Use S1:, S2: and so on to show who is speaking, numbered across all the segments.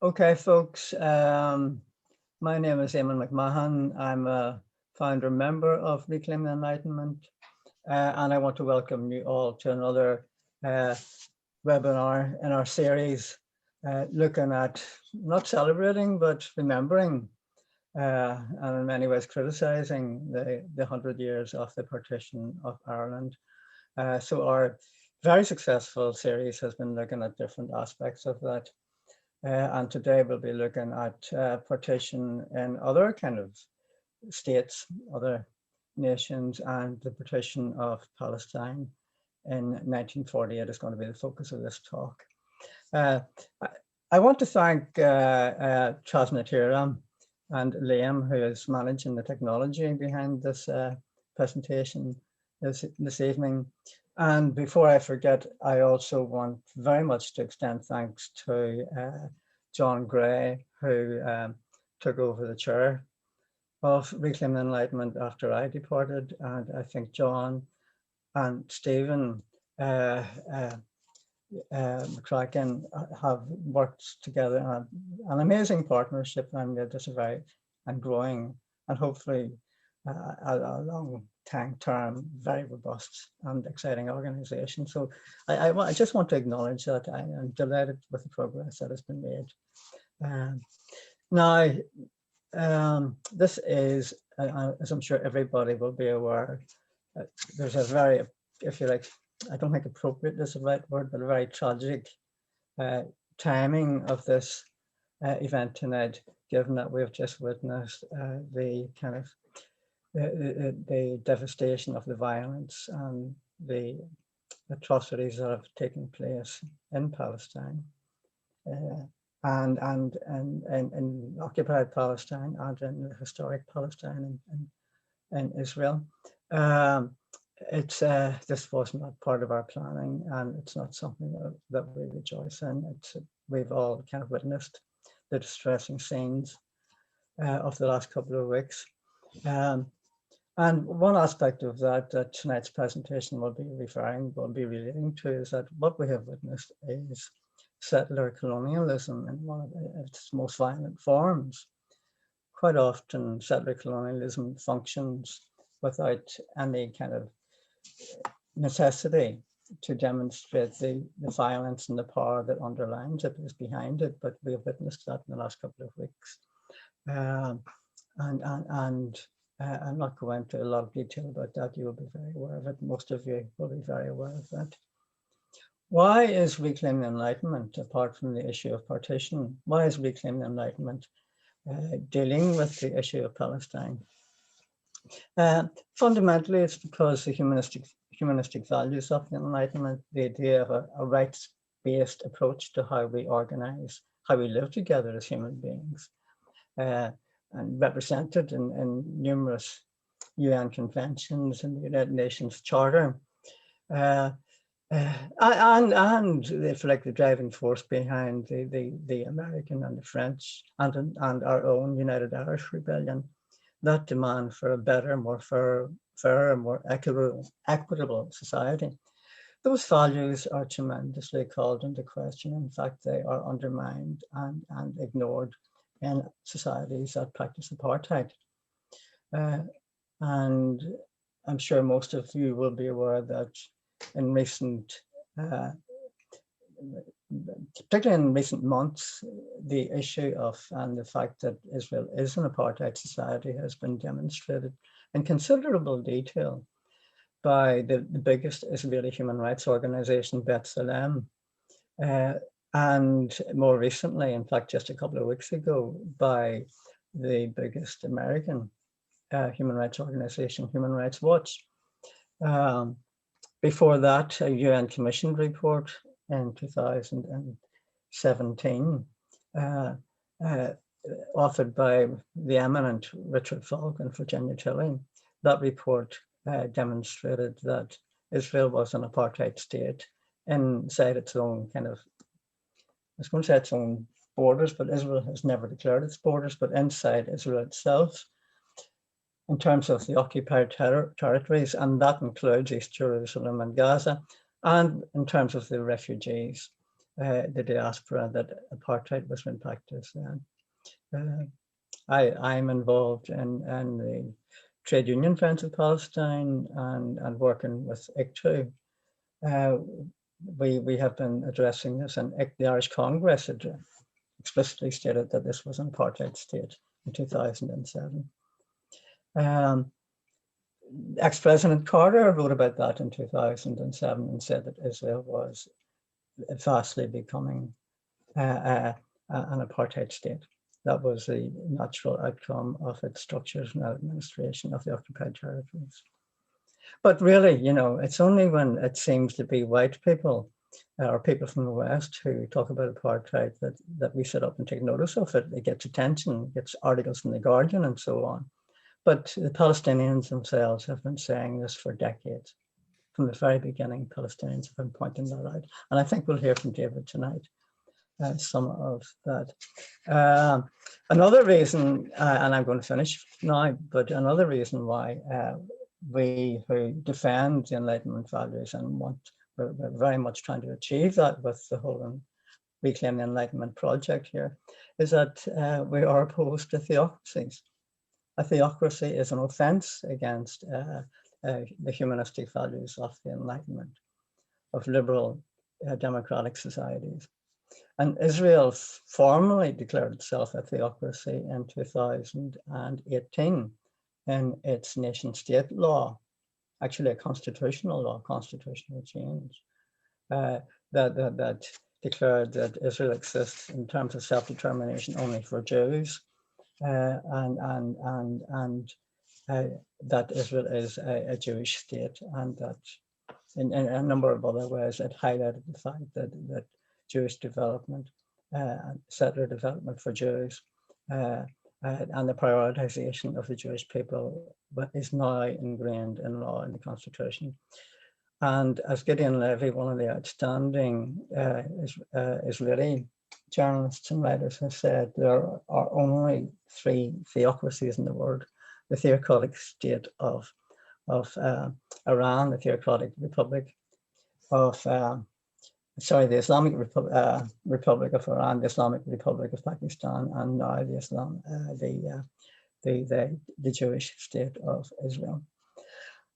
S1: Okay, folks, my name is Eamon McMahon. I'm a founder member of Reclaim the Enlightenment, and I want to welcome you all to another webinar in our series looking at, not celebrating, but remembering and in many ways criticizing the 100 years of the partition of Ireland. So our very successful series has been looking at different aspects of that. And today we'll be looking at partition in other kind of states, other nations, and the partition of Palestine in 1948 is going to be the focus of this talk. I want to thank Trasnatira and Liam, who is managing the technology behind this presentation this evening. And before I forget, I also want very much to extend thanks to John Gray, who took over the chair of Reclaim the Enlightenment after I departed. And I think John and Stephen McCracken have worked together on an amazing partnership, and made this a very and growing and hopefully a long term, very robust and exciting organization. So I just want to acknowledge that. I am delighted with the progress that has been made. Now, this is, as I'm sure everybody will be aware, there's a very, if you like, I don't think appropriate is the right word, but a very tragic timing of this event tonight, given that we've just witnessed the kind of the devastation of the violence and the atrocities that have taken place in Palestine and in occupied Palestine and in the historic Palestine in Israel. This was not part of our planning, and it's not something that we rejoice in. We've all kind of witnessed the distressing scenes of the last couple of weeks. And one aspect of that tonight's presentation will be relating to is that what we have witnessed is settler colonialism in one of its most violent forms. Quite often, settler colonialism functions without any kind of necessity to demonstrate the violence and the power that underlines it, is behind it, but we have witnessed that in the last couple of weeks. I'm not going into a lot of detail about that. You will be very aware of it. Most of you will be very aware of that. Why is Reclaim the Enlightenment, apart from the issue of partition, why is Reclaim the Enlightenment dealing with the issue of Palestine? Fundamentally, it's because the humanistic values of the Enlightenment, the idea of a rights-based approach to how we organize, how we live together as human beings, and represented in numerous UN conventions and the United Nations Charter, and if you like, the driving force behind the American and the French and our own United Irish Rebellion, that demand for a better, more fair and more equitable society. Those values are tremendously called into question. In fact, they are undermined and ignored in societies that practice apartheid. And I'm sure most of you will be aware that in recent, particularly in recent months, the issue of and the fact that Israel is an apartheid society has been demonstrated in considerable detail by the biggest Israeli human rights organization, B'Tselem, and more recently, in fact, just a couple of weeks ago, by the biggest American human rights organization, Human Rights Watch. Before that, a UN commissioned report in 2017, authored by the eminent Richard Falk and Virginia Tilley. That report demonstrated that Israel was an apartheid state inside its own kind of, I was going to say its own borders, but Israel has never declared its borders, but inside Israel itself, in terms of the occupied territories, and that includes East Jerusalem and Gaza, and in terms of the refugees. the diaspora that apartheid was being practiced then. I'm involved in the Trade Union Friends of Palestine and working with ICTU. We have been addressing this, and the Irish Congress explicitly stated that this was an apartheid state in 2007. Ex-President Carter wrote about that in 2007 and said that Israel was vastly becoming an apartheid state. That was the natural outcome of its structures and administration of the occupied territories. But really, you know, it's only when it seems to be white people or people from the West who talk about apartheid that we sit up and take notice of it. It gets attention, it gets articles in The Guardian and so on. But the Palestinians themselves have been saying this for decades. From the very beginning, Palestinians have been pointing that out. And I think we'll hear from David tonight some of that. Another reason, and I'm going to finish now, but another reason why we who defend the Enlightenment values and we're very much trying to achieve that with the whole Reclaim the Enlightenment project here, is that we are opposed to theocracies. A theocracy is an offense against the humanistic values of the Enlightenment, of liberal democratic societies. And Israel formally declared itself a theocracy in 2018 in its nation state law, actually a constitutional law, constitutional change, that declared that Israel exists in terms of self-determination only for Jews, and that Israel is a Jewish state, and that in a number of other ways it highlighted the fact that Jewish development, settler development for Jews, and the prioritization of the Jewish people is now ingrained in law in the Constitution. And as Gideon Levy, one of the outstanding Israeli journalists and writers, has said, there are only 3 theocracies in the world: the theocratic state of Iran, the theocratic republic of the Islamic Republic of Iran, the Islamic Republic of Pakistan, and now the Jewish state of Israel.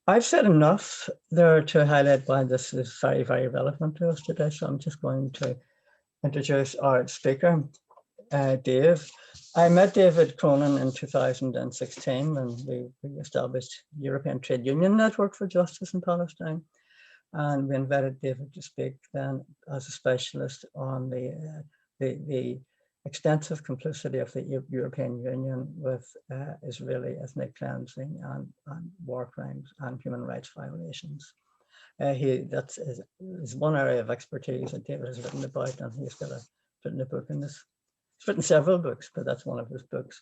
S1: I've said enough there to highlight why this is very, very relevant to us today. So I'm just going to introduce our speaker, Dave. I met David Cronin in 2016 when we established the European Trade Union Network for Justice in Palestine. And we invited David to speak then as a specialist on the extensive complicity of the European Union with Israeli ethnic cleansing and war crimes and human rights violations. That's is one area of expertise that David has written about, and he's written a book in this. He's written several books, but that's one of his books.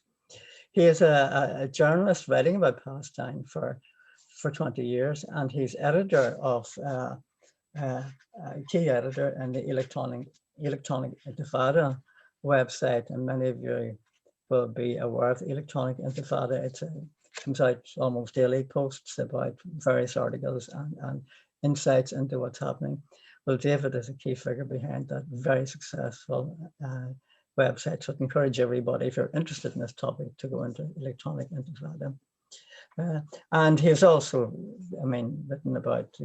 S1: He is a journalist writing about Palestine for 20 years, and he's editor of key editor in the electronic Intifada website, and many of you will be aware of the electronic Intifada. It comes out almost daily, posts about various articles and insights into what's happening. Well, David is a key figure behind that very successful website, so I'd encourage everybody, if you're interested in this topic, to go into electronic Intifada. And he's also, written about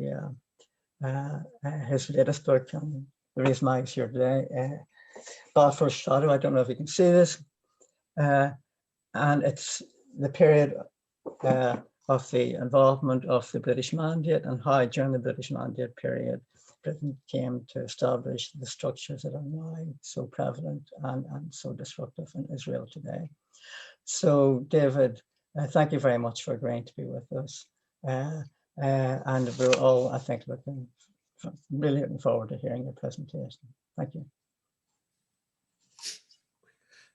S1: his latest book, and the reason why he's here today, Balfour's Shadow. I don't know if you can see this, and it's the period of the involvement of the British Mandate and how during the British Mandate period Britain came to establish the structures that are now so prevalent and so disruptive in Israel today. So David, thank you very much for agreeing to be with us. And we're all, I think, really looking forward to hearing your presentation. Thank you.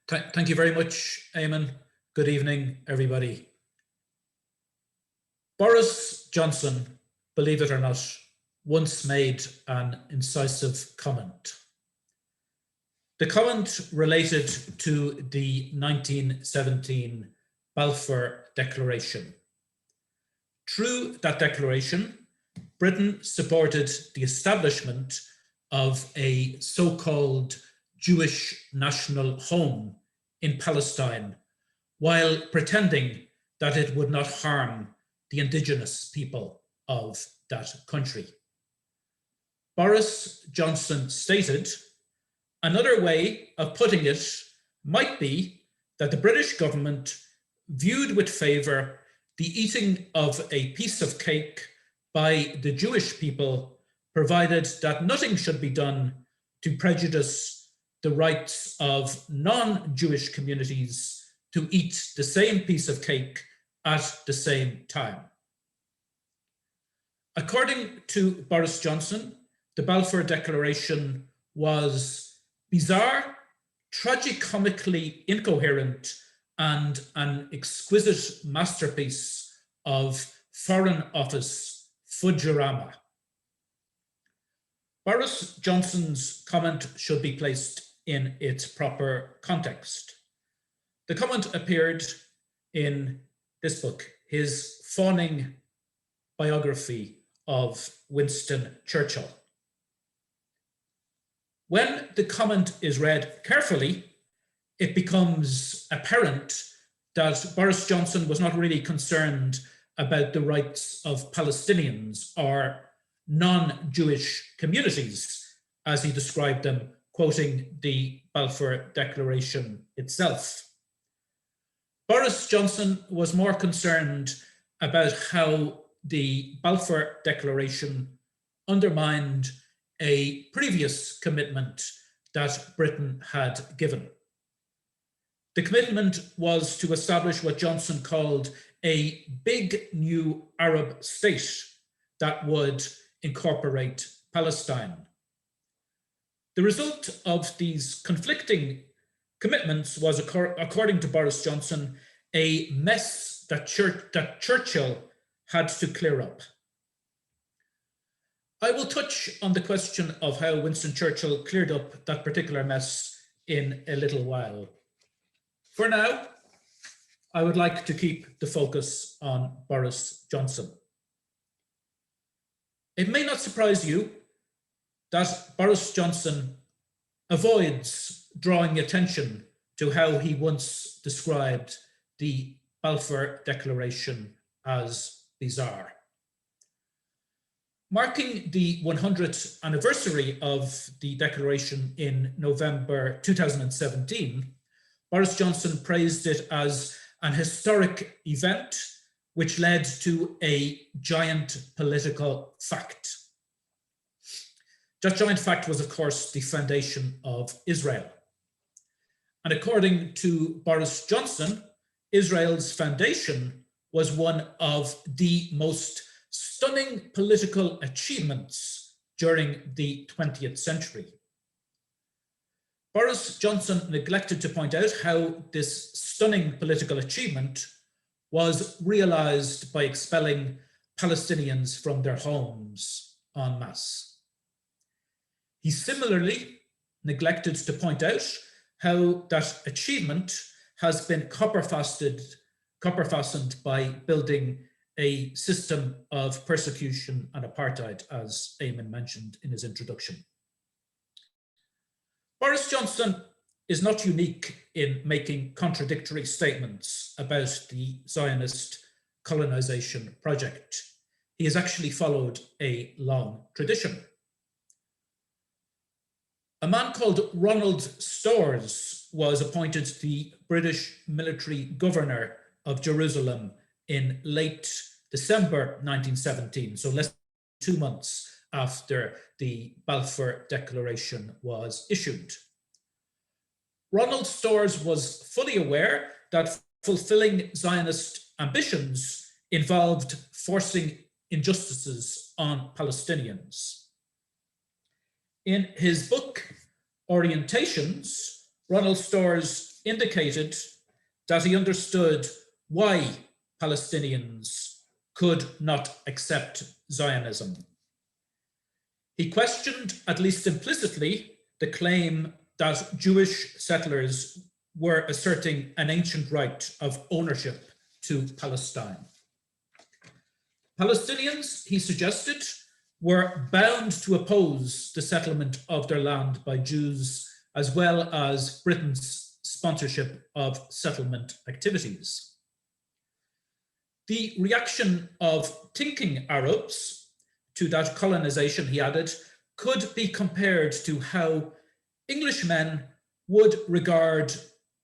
S2: Thank you very much, Eamon. Good evening, everybody. Boris Johnson, believe it or not, once made an incisive comment. The comment related to the 1917 Balfour Declaration. Through that declaration, Britain supported the establishment of a so-called Jewish national home in Palestine, while pretending that it would not harm the indigenous people of that country. Boris Johnson stated, "Another way of putting it might be that the British government viewed with favour the eating of a piece of cake by the Jewish people, provided that nothing should be done to prejudice the rights of non-Jewish communities to eat the same piece of cake at the same time." According to Boris Johnson, the Balfour Declaration was bizarre, tragicomically incoherent, and an exquisite masterpiece of Foreign Office fudgerama. Boris Johnson's comment should be placed in its proper context. The comment appeared in this book, his fawning biography of Winston Churchill. When the comment is read carefully, it becomes apparent that Boris Johnson was not really concerned about the rights of Palestinians or non-Jewish communities, as he described them, quoting the Balfour Declaration itself. Boris Johnson was more concerned about how the Balfour Declaration undermined a previous commitment that Britain had given. The commitment was to establish what Johnson called a big new Arab state that would incorporate Palestine. The result of these conflicting commitments was, according to Boris Johnson, a mess that Churchill had to clear up. I will touch on the question of how Winston Churchill cleared up that particular mess in a little while. For now, I would like to keep the focus on Boris Johnson. It may not surprise you that Boris Johnson avoids drawing attention to how he once described the Balfour Declaration as bizarre. Marking the 100th anniversary of the Declaration in November 2017, Boris Johnson praised it as an historic event which led to a giant political fact. That giant fact was, of course, the foundation of Israel. And according to Boris Johnson, Israel's foundation was one of the most stunning political achievements during the 20th century. Boris Johnson neglected to point out how this stunning political achievement was realized by expelling Palestinians from their homes en masse. He similarly neglected to point out how that achievement has been copper-fastened by building a system of persecution and apartheid, as Eamon mentioned in his introduction. Boris Johnson is not unique in making contradictory statements about the Zionist colonisation project. He has actually followed a long tradition. A man called Ronald Storrs was appointed the British military governor of Jerusalem in late December 1917, so less than 2 months after the Balfour Declaration was issued. Ronald Storrs was fully aware that fulfilling Zionist ambitions involved forcing injustices on Palestinians. In his book, Orientations, Ronald Storrs indicated that he understood why Palestinians could not accept Zionism. He questioned, at least implicitly, the claim that Jewish settlers were asserting an ancient right of ownership to Palestine. Palestinians, he suggested, were bound to oppose the settlement of their land by Jews, as well as Britain's sponsorship of settlement activities. The reaction of thinking Arabs to that colonization, he added, could be compared to how Englishmen would regard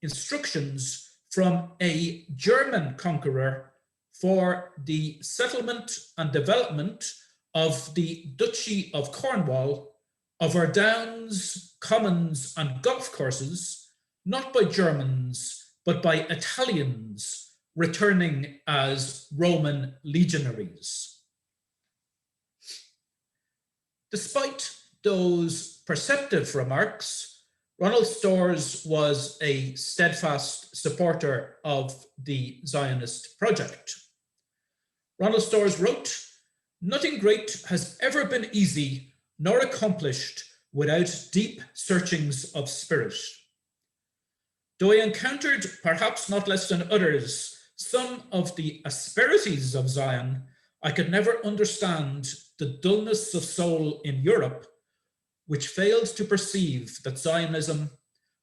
S2: instructions from a German conqueror for the settlement and development of the Duchy of Cornwall, of our downs, commons, and golf courses, not by Germans, but by Italians returning as Roman legionaries. Despite those perceptive remarks, Ronald Storrs was a steadfast supporter of the Zionist project. Ronald Storrs wrote, "Nothing great has ever been easy nor accomplished without deep searchings of spirit. Though I encountered, perhaps not less than others, some of the asperities of Zion, I could never understand the dullness of soul in Europe, which failed to perceive that Zionism,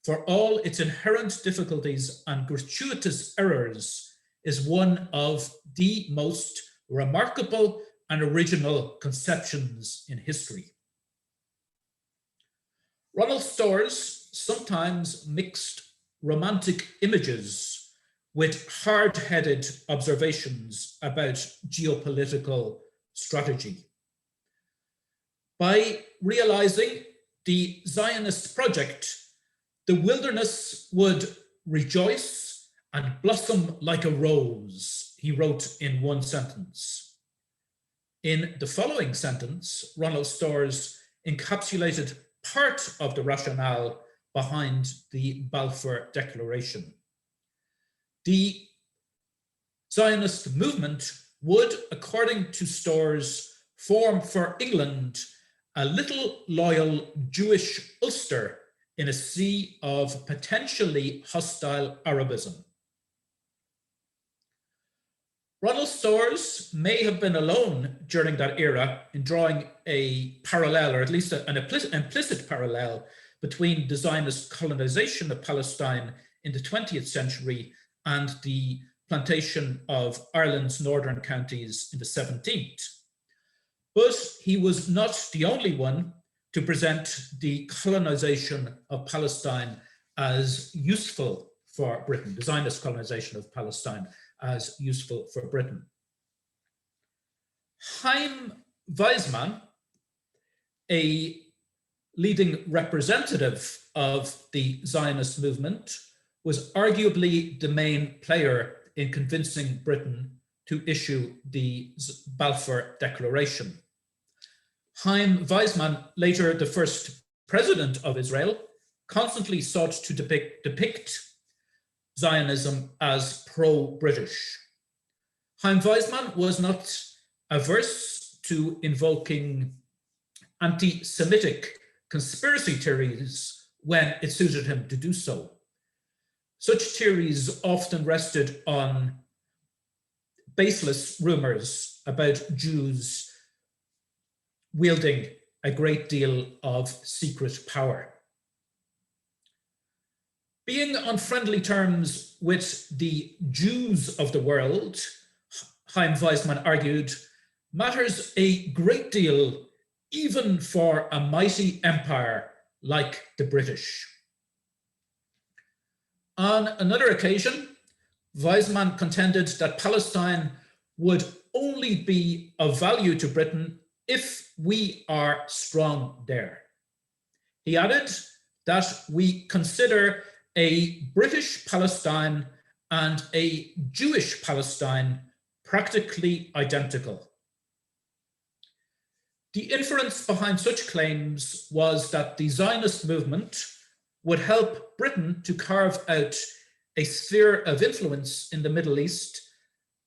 S2: for all its inherent difficulties and gratuitous errors, is one of the most remarkable and original conceptions in history." Ronald Storrs sometimes mixed romantic images with hard-headed observations about geopolitical strategy. By realizing the Zionist project, the wilderness would rejoice and blossom like a rose, he wrote in one sentence. In the following sentence, Ronald Storrs encapsulated part of the rationale behind the Balfour Declaration. The Zionist movement would, according to Storrs, form for England a little loyal Jewish Ulster in a sea of potentially hostile Arabism. Ronald Storrs may have been alone during that era in drawing a parallel, or at least an implicit parallel, between the Zionist colonization of Palestine in the 20th century and the plantation of Ireland's northern counties in the 17th. But he was not the only one to present the colonization of Palestine as useful for Britain, the Zionist colonization of Palestine as useful for Britain. Chaim Weizmann, a leading representative of the Zionist movement, was arguably the main player in convincing Britain to issue the Balfour Declaration. Chaim Weizmann, later the first president of Israel, constantly sought to depict Zionism as pro-British. Chaim Weizmann was not averse to invoking anti-Semitic conspiracy theories when it suited him to do so. Such theories often rested on baseless rumors about Jews wielding a great deal of secret power. Being on friendly terms with the Jews of the world, Chaim Weizmann argued, matters a great deal even for a mighty empire like the British. On another occasion, Weizmann contended that Palestine would only be of value to Britain if we are strong there. He added that we consider a British Palestine and a Jewish Palestine practically identical. The inference behind such claims was that the Zionist movement would help Britain to carve out a sphere of influence in the Middle East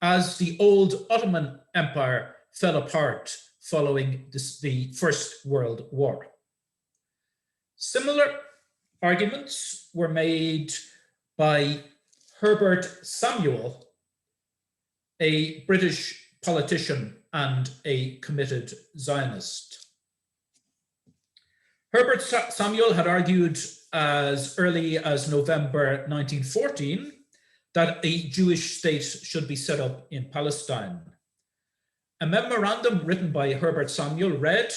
S2: as the old Ottoman Empire fell apart following the First World War. Similar arguments were made by Herbert Samuel, a British politician and a committed Zionist. Herbert Samuel had argued as early as November 1914 that a Jewish state should be set up in Palestine. A memorandum written by Herbert Samuel read,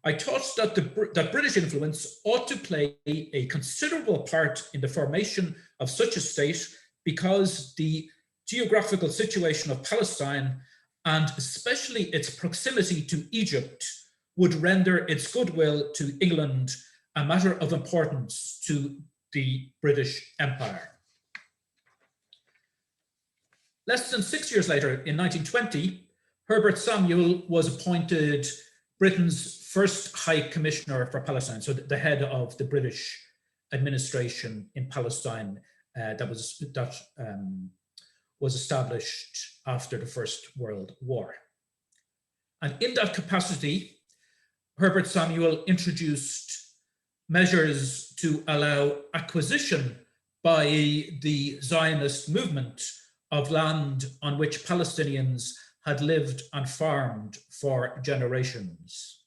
S2: "I thought that British influence ought to play a considerable part in the formation of such a state because the geographical situation of Palestine, and especially its proximity to Egypt, would render its goodwill to England a matter of importance to the British Empire." Less than 6 years later, in 1920, Herbert Samuel was appointed Britain's first High Commissioner for Palestine, so the head of the British administration in Palestine that was established after the First World War. And in that capacity, Herbert Samuel introduced measures to allow acquisition by the Zionist movement of land on which Palestinians had lived and farmed for generations.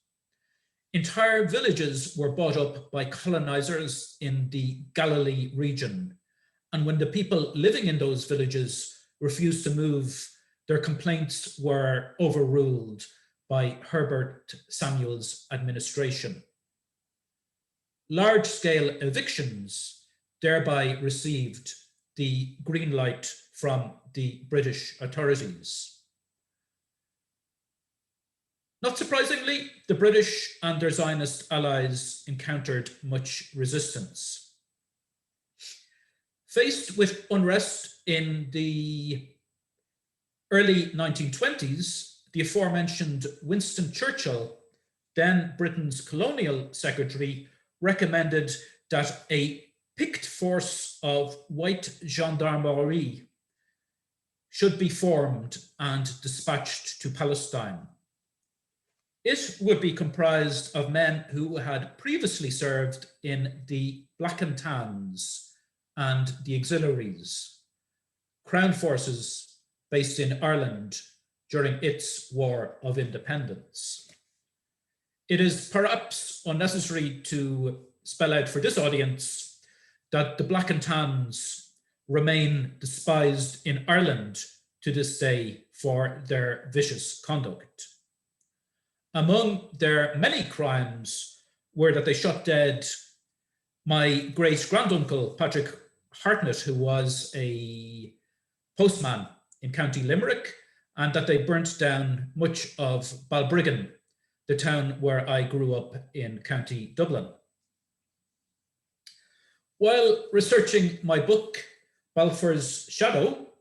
S2: Entire villages were bought up by colonizers in the Galilee region, and when the people living in those villages refused to move, their complaints were overruled by Herbert Samuel's administration. Large-scale evictions thereby received the green light from the British authorities. Not surprisingly, the British and their Zionist allies encountered much resistance. Faced with unrest in the early 1920s, the aforementioned Winston Churchill, then Britain's colonial secretary, recommended that a picked force of white gendarmerie should be formed and dispatched to Palestine. It would be comprised of men who had previously served in the Black and Tans and the auxiliaries, Crown forces based in Ireland during its War of Independence. It is perhaps unnecessary to spell out for this audience that the Black and Tans remain despised in Ireland to this day for their vicious conduct. Among their many crimes were that they shot dead my great-granduncle, Patrick Hartnett, who was a postman in County Limerick, and that they burnt down much of Balbriggan, the town where I grew up in County Dublin. While researching my book, Balfour's Shadow,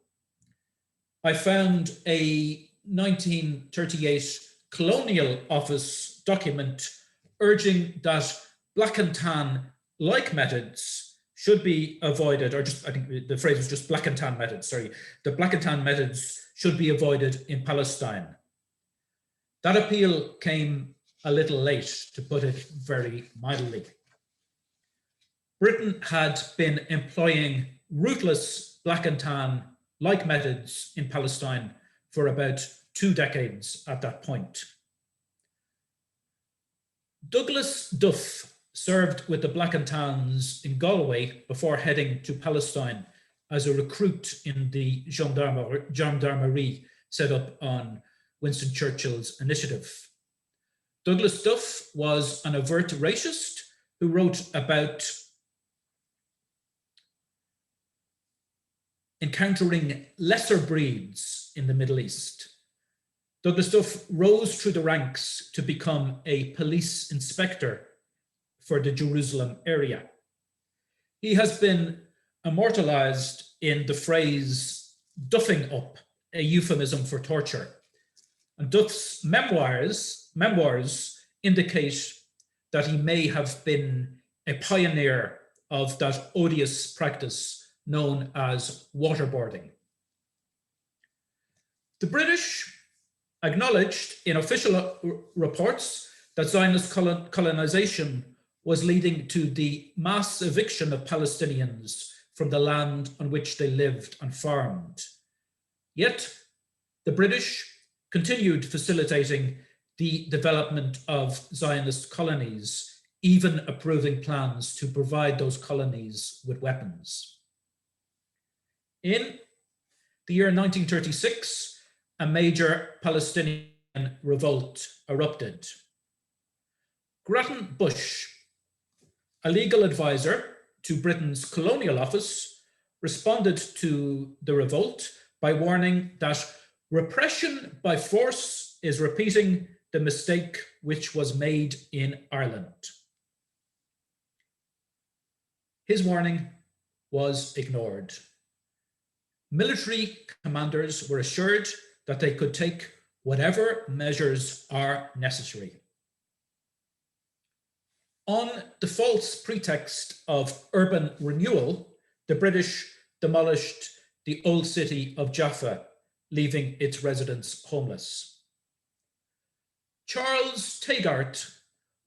S2: I found a 1938 Colonial Office document urging that Black and Tan-like methods should be avoided, or just, I think the phrase was just Black and Tan methods, sorry. The Black and Tan methods should be avoided in Palestine. That appeal came a little late, to put it very mildly. Britain had been employing ruthless Black and Tan-like methods in Palestine for about 2 decades at that point. Douglas Duff served with the Black and Tans in Galway before heading to Palestine as a recruit in the gendarmerie set up on Winston Churchill's initiative. Douglas Duff was an overt racist who wrote about encountering lesser breeds in the Middle East. Douglas Duff rose through the ranks to become a police inspector for the Jerusalem area. He has been immortalized in the phrase "duffing up," a euphemism for torture. And Duff's memoirs indicate that he may have been a pioneer of that odious practice known as waterboarding. The British acknowledged in official reports that Zionist colonization was leading to the mass eviction of Palestinians from the land on which they lived and farmed. Yet, the British continued facilitating the development of Zionist colonies, even approving plans to provide those colonies with weapons. In the year 1936, a major Palestinian revolt erupted. Grattan Bush, a legal advisor to Britain's colonial office, responded to the revolt by warning that repression by force is repeating the mistake which was made in Ireland. His warning was ignored. Military commanders were assured that they could take whatever measures are necessary. On the false pretext of urban renewal, the British demolished the old city of Jaffa, leaving its residents homeless. Charles Taggart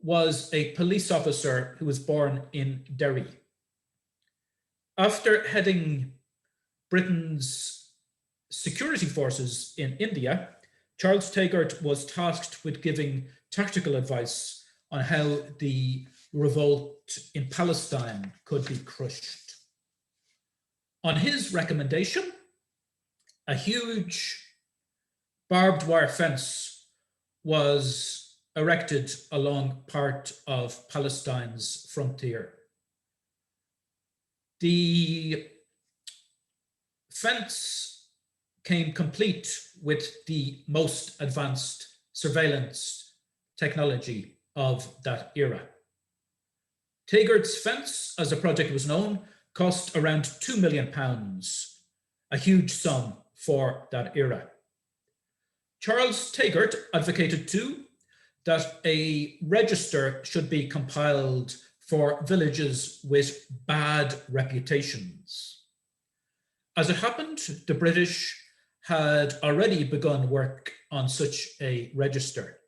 S2: was a police officer who was born in Derry. After heading Britain's security forces in India, Charles Taggart was tasked with giving tactical advice on how the revolt in Palestine could be crushed. On his recommendation, a huge barbed wire fence was erected along part of Palestine's frontier. The fence came complete with the most advanced surveillance technology of that era. Taggart's fence, as the project was known, cost around £2 million, a huge sum for that era. Charles Taggart advocated too that a register should be compiled for villages with bad reputations. As it happened, the British had already begun work on such a register.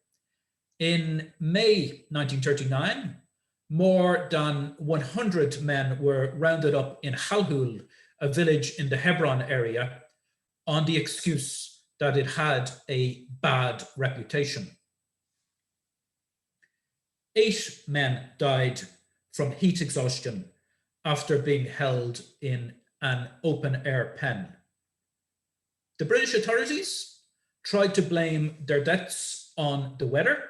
S2: In May 1939, more than 100 men were rounded up in Halhul, a village in the Hebron area, on the excuse that it had a bad reputation. 8 men died from heat exhaustion after being held in an open-air pen. The British authorities tried to blame their deaths on the weather,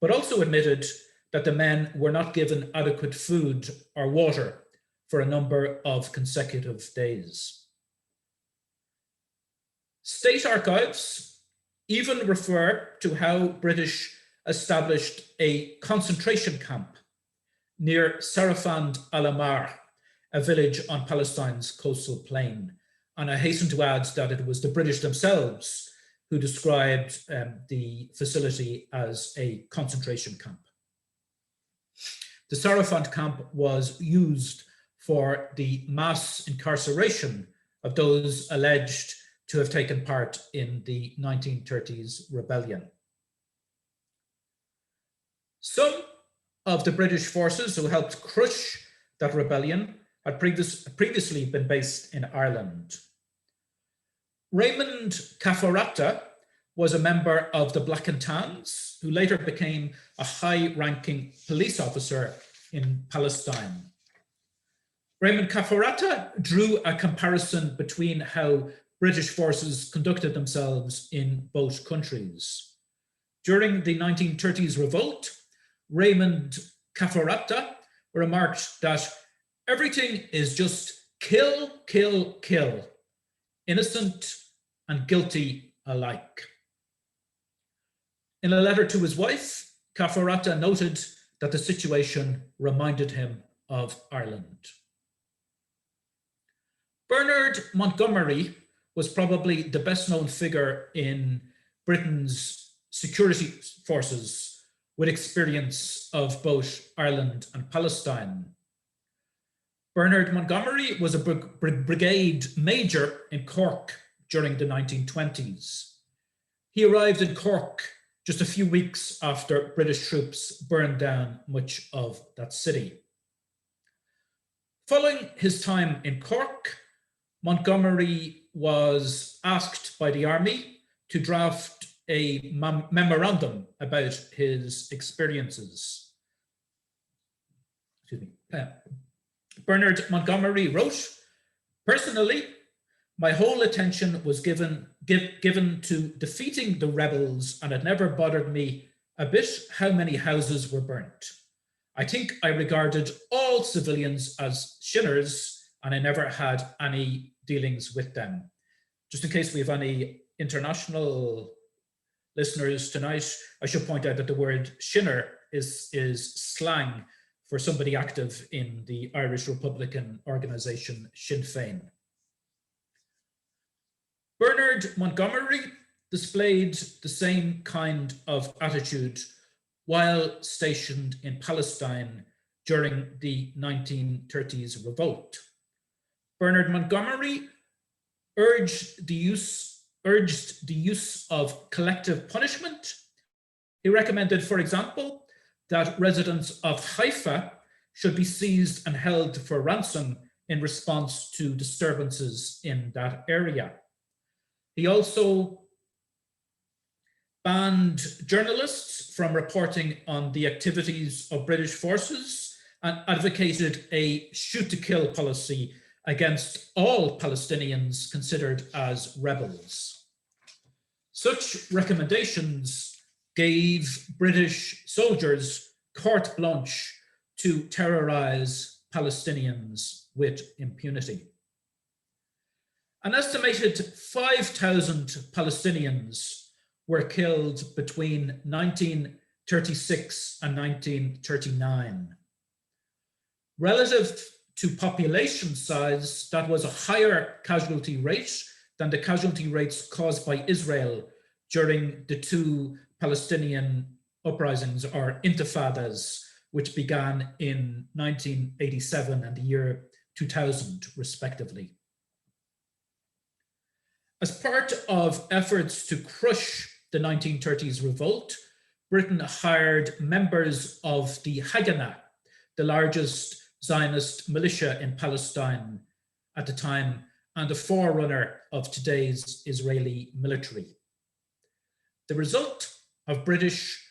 S2: but also admitted that the men were not given adequate food or water for a number of consecutive days. State archives even refer to how British established a concentration camp near Sarafand al-Amar, a village on Palestine's coastal plain. And I hasten to add that it was the British themselves who described the facility as a concentration camp. The Sarafand camp was used for the mass incarceration of those alleged to have taken part in the 1930s rebellion. Some of the British forces who helped crush that rebellion had previously been based in Ireland. Raymond Caffarata was a member of the Black and Tans, who later became a high-ranking police officer in Palestine. Raymond Caffarata drew a comparison between how British forces conducted themselves in both countries. During the 1930s revolt, Raymond Caffarata remarked that everything is just kill, kill, kill, innocent and guilty alike. In a letter to his wife, Caffarata noted that the situation reminded him of Ireland. Bernard Montgomery was probably the best known figure in Britain's security forces with experience of both Ireland and Palestine. Bernard Montgomery was a brigade major in Cork during the 1920s. He arrived in Cork just a few weeks after British troops burned down much of that city. Following his time in Cork, Montgomery was asked by the army to draft a memorandum about his experiences. Excuse me. Bernard Montgomery wrote, "Personally, my whole attention was given to defeating the rebels, and it never bothered me a bit how many houses were burnt. I think I regarded all civilians as sinners, and I never had any dealings with them." Just in case we have any international listeners tonight, I should point out that the word sinner is slang for somebody active in the Irish Republican organisation Sinn Féin. Bernard Montgomery displayed the same kind of attitude while stationed in Palestine during the 1930s revolt. Bernard Montgomery urged the use of collective punishment. He recommended, for example, that residents of Haifa should be seized and held for ransom in response to disturbances in that area. He also banned journalists from reporting on the activities of British forces and advocated a shoot-to-kill policy against all Palestinians considered as rebels. Such recommendations gave British soldiers carte blanche to terrorize Palestinians with impunity. An estimated 5,000 Palestinians were killed between 1936 and 1939. Relative to population size, that was a higher casualty rate than the casualty rates caused by Israel during the two Palestinian uprisings, or intifadas, which began in 1987 and the year 2000, respectively. As part of efforts to crush the 1930s revolt, Britain hired members of the Haganah, the largest Zionist militia in Palestine at the time, and the forerunner of today's Israeli military. The result of British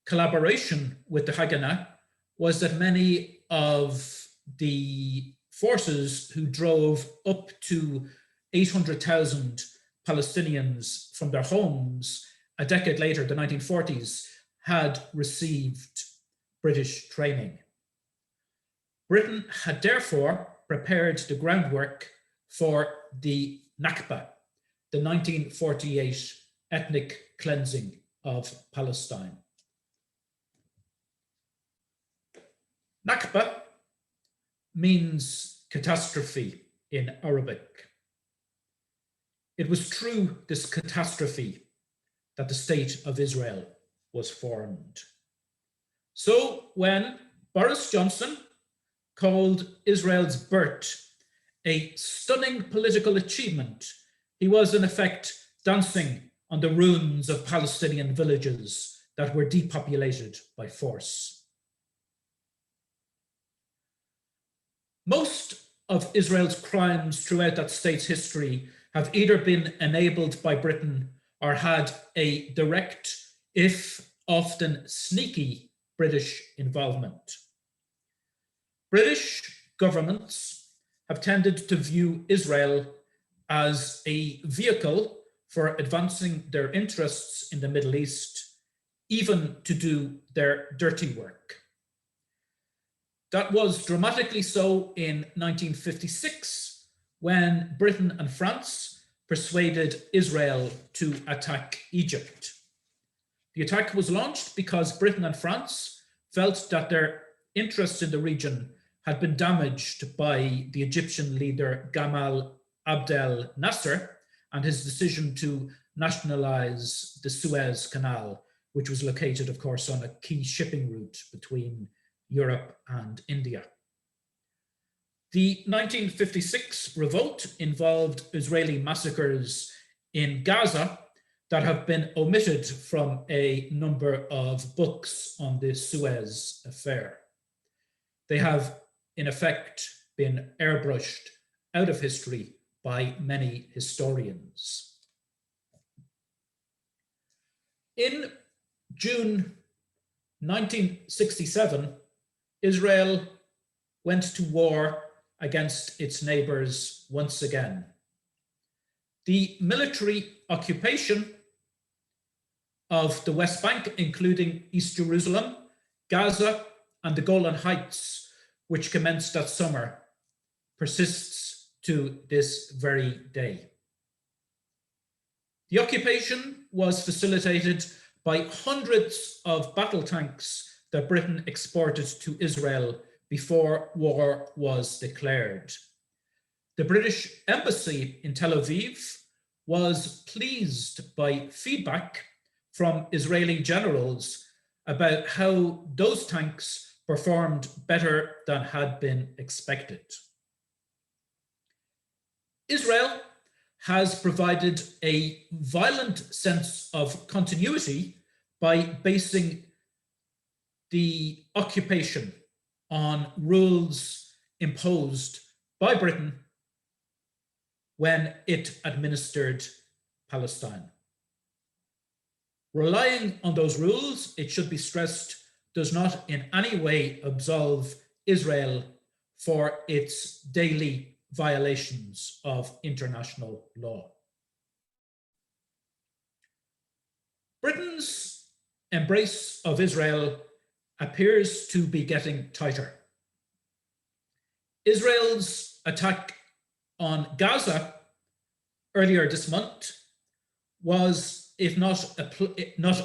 S2: collaboration with the Haganah was that many of the forces who drove up to 800,000 Palestinians from their homes a decade later, the 1940s, had received British training. Britain had therefore prepared the groundwork for the Nakba, the 1948 ethnic cleansing of Palestine. Nakba means catastrophe in Arabic. It was through this catastrophe that the state of Israel was formed. So when Boris Johnson called Israel's birth a stunning political achievement, he was in effect dancing on the ruins of Palestinian villages that were depopulated by force. Most of Israel's crimes throughout that state's history have either been enabled by Britain or had a direct, if often sneaky, British involvement. British governments have tended to view Israel as a vehicle for advancing their interests in the Middle East, even to do their dirty work. That was dramatically so in 1956, when Britain and France persuaded Israel to attack Egypt. The attack was launched because Britain and France felt that their interests in the region had been damaged by the Egyptian leader Gamal Abdel Nasser and his decision to nationalize the Suez Canal, which was located, of course, on a key shipping route between Europe and India. The 1956 revolt involved Israeli massacres in Gaza that have been omitted from a number of books on the Suez affair. They have, in effect, been airbrushed out of history by many historians. In June 1967, Israel went to war against its neighbors once again. The military occupation of the West Bank, including East Jerusalem, Gaza, and the Golan Heights, which commenced that summer, persists to this very day. The occupation was facilitated by hundreds of battle tanks that Britain exported to Israel before war was declared. The British Embassy in Tel Aviv was pleased by feedback from Israeli generals about how those tanks performed better than had been expected. Israel has provided a violent sense of continuity by basing the occupation on rules imposed by Britain when it administered Palestine. Relying on those rules, it should be stressed, does not in any way absolve Israel for its daily violations of international law. Britain's embrace of Israel appears to be getting tighter. Israel's attack on Gaza earlier this month was, if not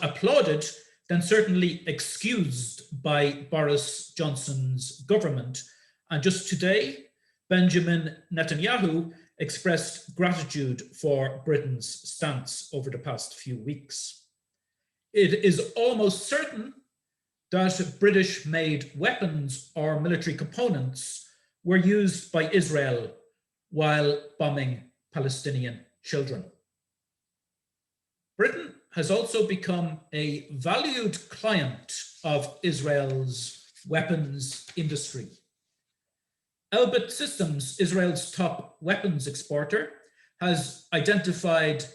S2: applauded, then certainly excused by Boris Johnson's government. And just today, Benjamin Netanyahu expressed gratitude for Britain's stance over the past few weeks. It is almost certain that British-made weapons or military components were used by Israel while bombing Palestinian children. Britain has also become a valued client of Israel's weapons industry. Elbit Systems, Israel's top weapons exporter, has identified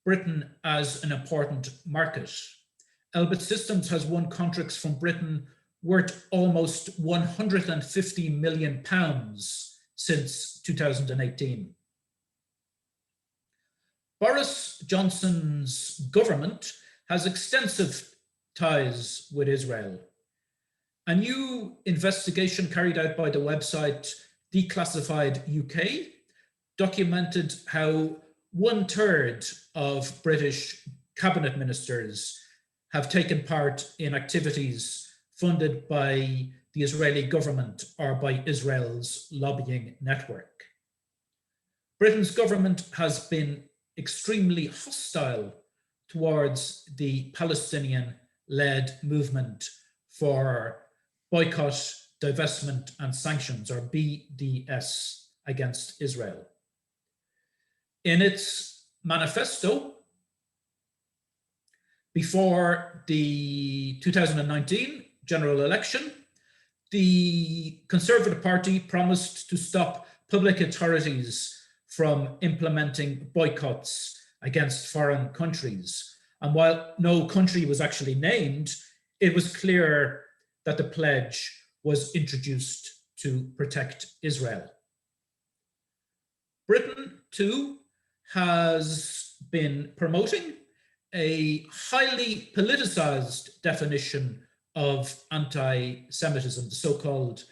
S2: Britain as an important market. Elbit Systems has won contracts from Britain worth almost £150 million since 2018. Boris Johnson's government has extensive ties with Israel. A new investigation carried out by the website Declassified UK documented how 1/3 of British cabinet ministers have taken part in activities funded by the Israeli government or by Israel's lobbying network. Britain's government has been extremely hostile towards the Palestinian-led movement for boycott, divestment, and sanctions, or BDS, against Israel. In its manifesto, before the 2019 general election, the Conservative Party promised to stop public authorities from implementing boycotts against foreign countries. And while no country was actually named, it was clear that the pledge was introduced to protect Israel. Britain, too, has been promoting a highly politicized definition of anti-Semitism, the so-called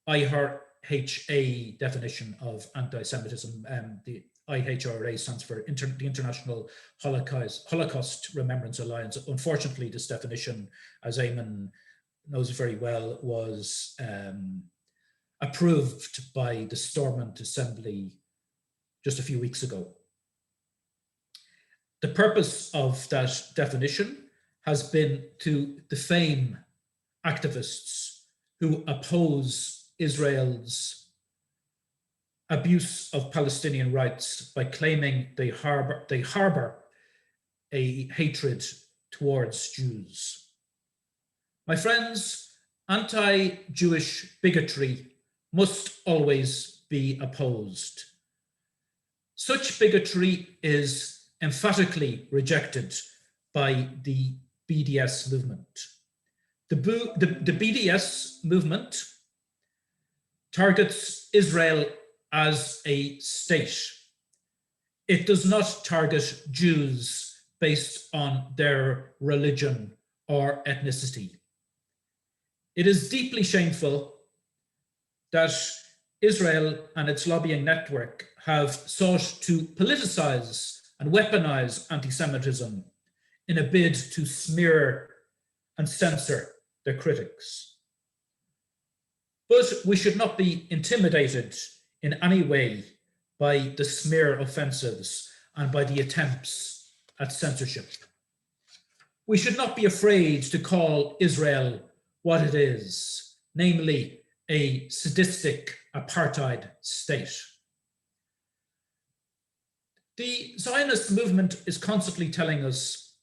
S2: IHRA definition of anti-Semitism. The IHRA stands for the International Holocaust Remembrance Alliance. Unfortunately, this definition, as Eamon knows very well, was approved by the Stormont Assembly just a few weeks ago. The purpose of that definition has been to defame activists who oppose Israel's abuse of Palestinian rights by claiming they harbor a hatred towards Jews. My friends, anti-Jewish bigotry must always be opposed. Such bigotry is emphatically rejected by the BDS movement. The BDS movement targets Israel as a state. It does not target Jews based on their religion or ethnicity. It is deeply shameful that Israel and its lobbying network have sought to politicize and weaponize anti-Semitism in a bid to smear and censor their critics. But we should not be intimidated in any way by the smear offensives and by the attempts at censorship. We should not be afraid to call Israel what it is, namely a sadistic apartheid state. The Zionist movement is constantly telling us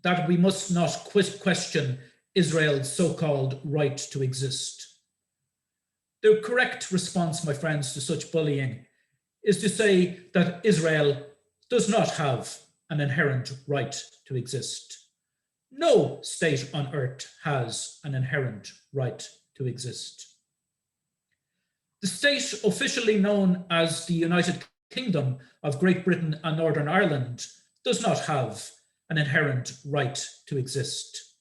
S2: that we must not question Israel's so-called right to exist. The correct response, my friends, to such bullying is to say that Israel does not have an inherent right to exist. No state on earth has an inherent right to exist. The state officially known as the United Kingdom of Great Britain and Northern Ireland does not have an inherent right to exist.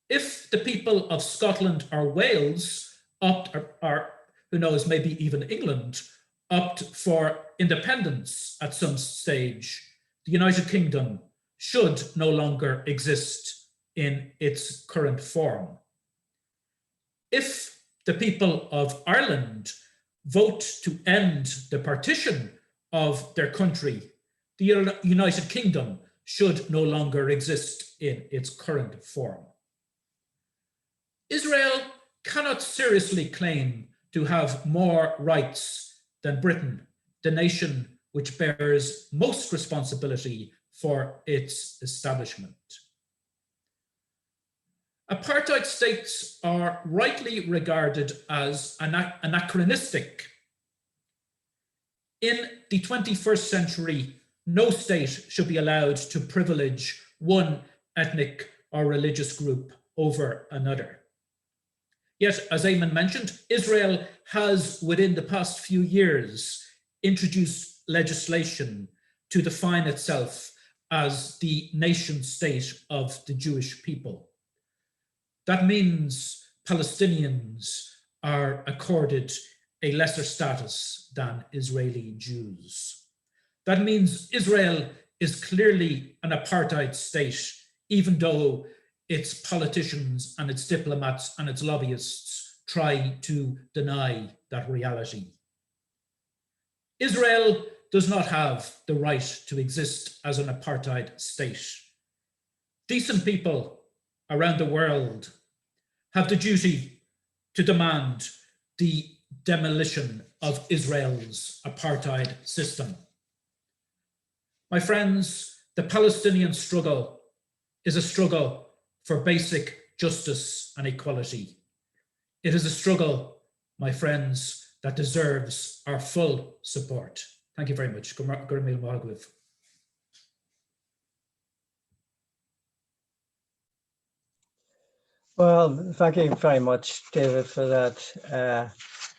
S2: If the people of Scotland or Wales opt, or who knows, maybe even England, opt for independence at some stage, the United Kingdom should no longer exist in its current form. If the people of Ireland vote to end the partition of their country, the United Kingdom should no longer exist in its current form. Israel cannot seriously claim to have more rights than Britain, the nation which bears most responsibility for its establishment. Apartheid states are rightly regarded as anachronistic. In the 21st century, no state should be allowed to privilege one ethnic or religious group over another. Yet, as Eamon mentioned, Israel has, within the past few years, introduced legislation to define itself as the nation state of the Jewish people. That means Palestinians are accorded a lesser status than Israeli Jews. That means Israel is clearly an apartheid state, even though its politicians and its diplomats and its lobbyists try to deny that reality. Israel does not have the right to exist as an apartheid state. Decent people around the world have the duty to demand the demolition of Israel's apartheid system. My friends, the Palestinian struggle is a struggle for basic justice and equality. It is a struggle, my friends, that deserves our full support. Thank you very much.
S1: Well, thank you very much, David, for that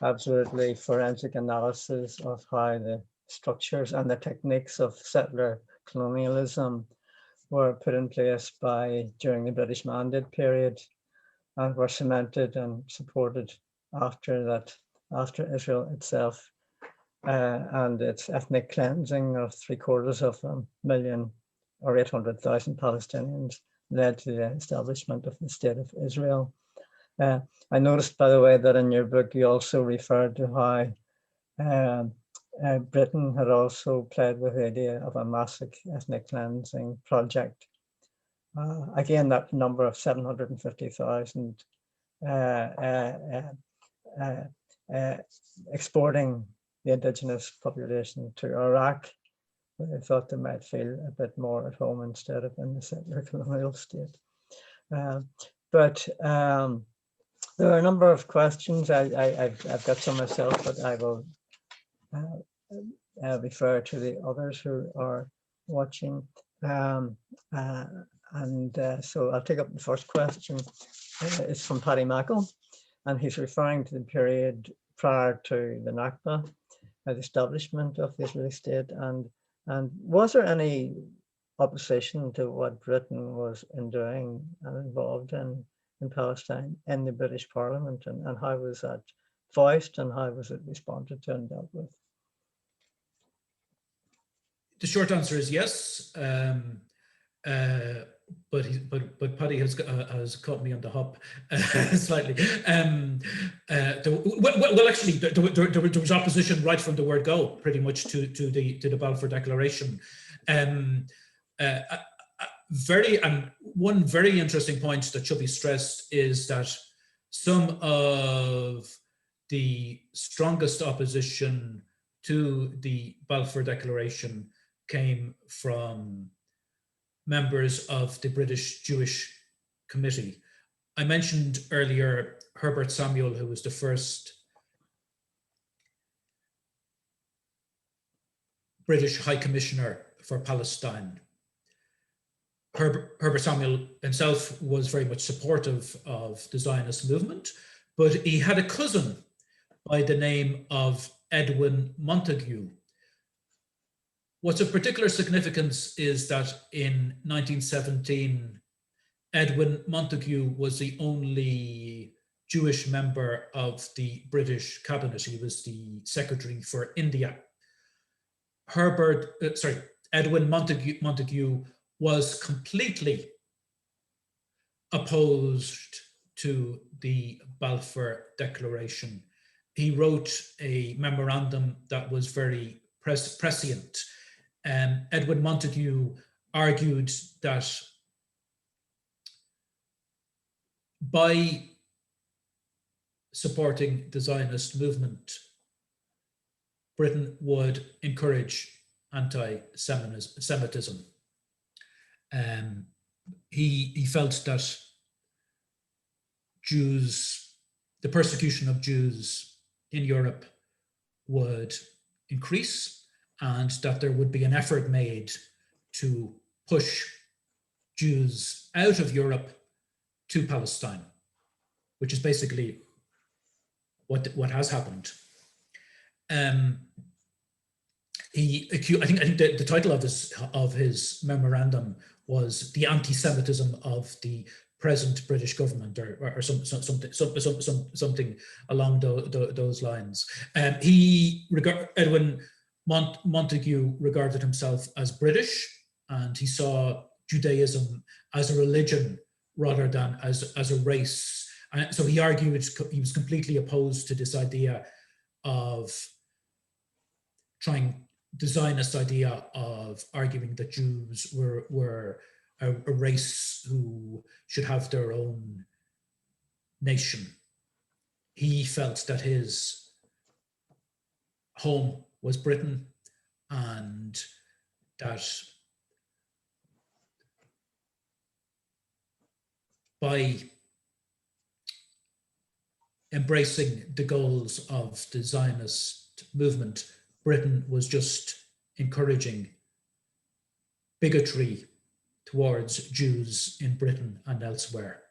S1: absolutely forensic analysis of how the structures and the techniques of settler colonialism were put in place during the British Mandate period and were cemented and supported after Israel itself and its ethnic cleansing of 750,000 or 800,000 Palestinians led to the establishment of the State of Israel. I noticed, by the way, that in your book you also referred to how Britain had also played with the idea of a massive ethnic cleansing project. Again, that number of 750,000 exporting the indigenous population to Iraq, where they thought they might feel a bit more at home instead of in the settler colonial state. But there are a number of questions. I've got some myself, but I will refer to the others who are watching. So I'll take up the first question. It's from Paddy Mackle, and he's referring to the period prior to the Nakba, the establishment of the Israeli state. And was there any opposition to what Britain was doing and involved in Palestine in the British Parliament, and how was that voiced and how was it responded to and dealt with?
S2: The short answer is yes, but Paddy has caught me on the hop slightly. Well, actually, there was opposition right from the word go, pretty much to the Balfour Declaration. One very interesting point that should be stressed is that some of the strongest opposition to the Balfour Declaration came from members of the British Jewish Committee. I mentioned earlier Herbert Samuel, who was the first British High Commissioner for Palestine. Herbert Samuel himself was very much supportive of the Zionist movement, but he had a cousin by the name of Edwin Montagu. What's of particular significance is that in 1917, Edwin Montagu was the only Jewish member of the British cabinet. He was the Secretary for India. Edwin Montagu was completely opposed to the Balfour Declaration. He wrote a memorandum that was very prescient. Edwin Montagu argued that by supporting the Zionist movement, Britain would encourage anti-Semitism. He felt that the persecution of Jews in Europe would increase, and that there would be an effort made to push Jews out of Europe to Palestine, which is basically what has happened. I think the title of his memorandum was "The Anti-Semitism of the Present British Government," or something along those lines. Edwin Montagu regarded himself as British, and he saw Judaism as a religion rather than as a race. And so he argued he was completely opposed to this idea of the Zionist idea of arguing that Jews were a race who should have their own nation. He felt that his home was Britain, and that by embracing the goals of the Zionist movement, Britain was just encouraging bigotry towards Jews in Britain and elsewhere.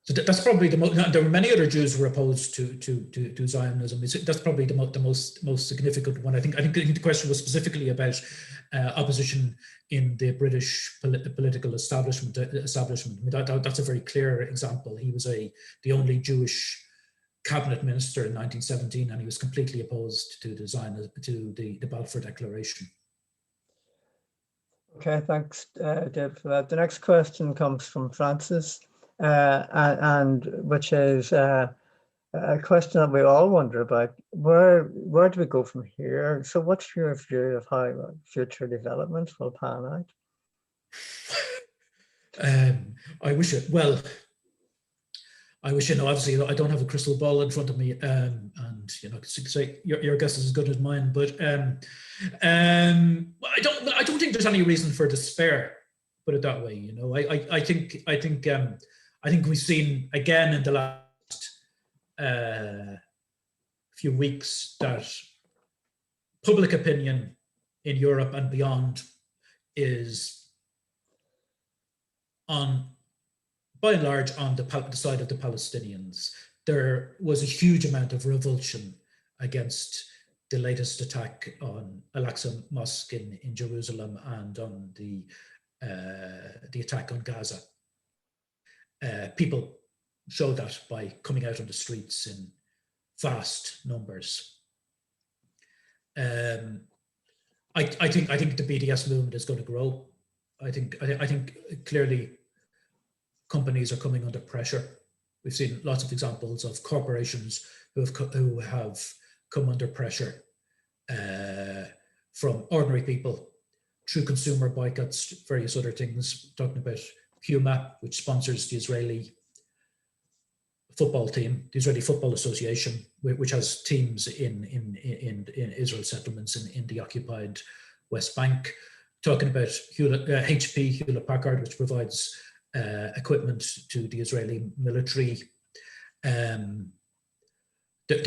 S2: So that's probably the most. There were many other Jews who were opposed to Zionism. That's probably the most significant one. I think the question was specifically about opposition in the British political establishment. I mean, that's a very clear example. He was the only Jewish cabinet minister in 1917, and he was completely opposed to the Balfour Declaration.
S1: Okay, thanks, Dave, for that. The next question comes from Francis, and which is a question that we all wonder about. Where do we go from here? So what's your view of how future developments will pan out?
S2: I wish, obviously I don't have a crystal ball in front of me, and so your guess is as good as mine, but I don't think there's any reason for despair, put it that way. I think we've seen again in the last few weeks that public opinion in Europe and beyond is by and large on the side of the Palestinians. There was a huge amount of revulsion against the latest attack on Al-Aqsa Mosque in Jerusalem and on the attack on Gaza. People show that by coming out on the streets in vast numbers. I think the BDS movement is going to grow. I think clearly companies are coming under pressure. We've seen lots of examples of corporations who have come under pressure from ordinary people through consumer boycotts, various other things. Talking about Puma, which sponsors the Israeli football team, the Israeli Football Association, which has teams in Israel settlements in the occupied West Bank. Talking about HP, Hewlett Packard, which provides equipment to the Israeli military. There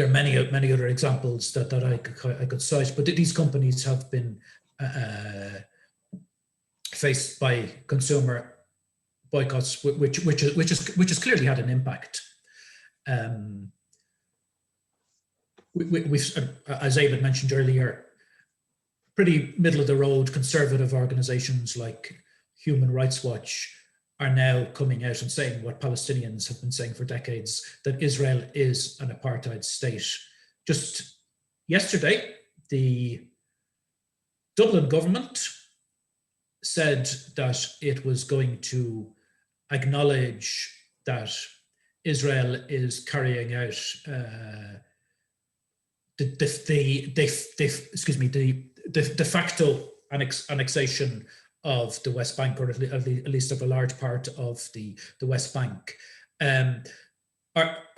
S2: are many other examples that I could cite, but these companies have been faced by consumer boycotts, which has clearly had an impact. We've, as David mentioned earlier, pretty middle of the road conservative organizations like Human Rights Watch are now coming out and saying what Palestinians have been saying for decades, that Israel is an apartheid state. Just yesterday, the Dublin government said that it was going to acknowledge that Israel is carrying out the de facto annexation of the West Bank, or at least of a large part of the West Bank.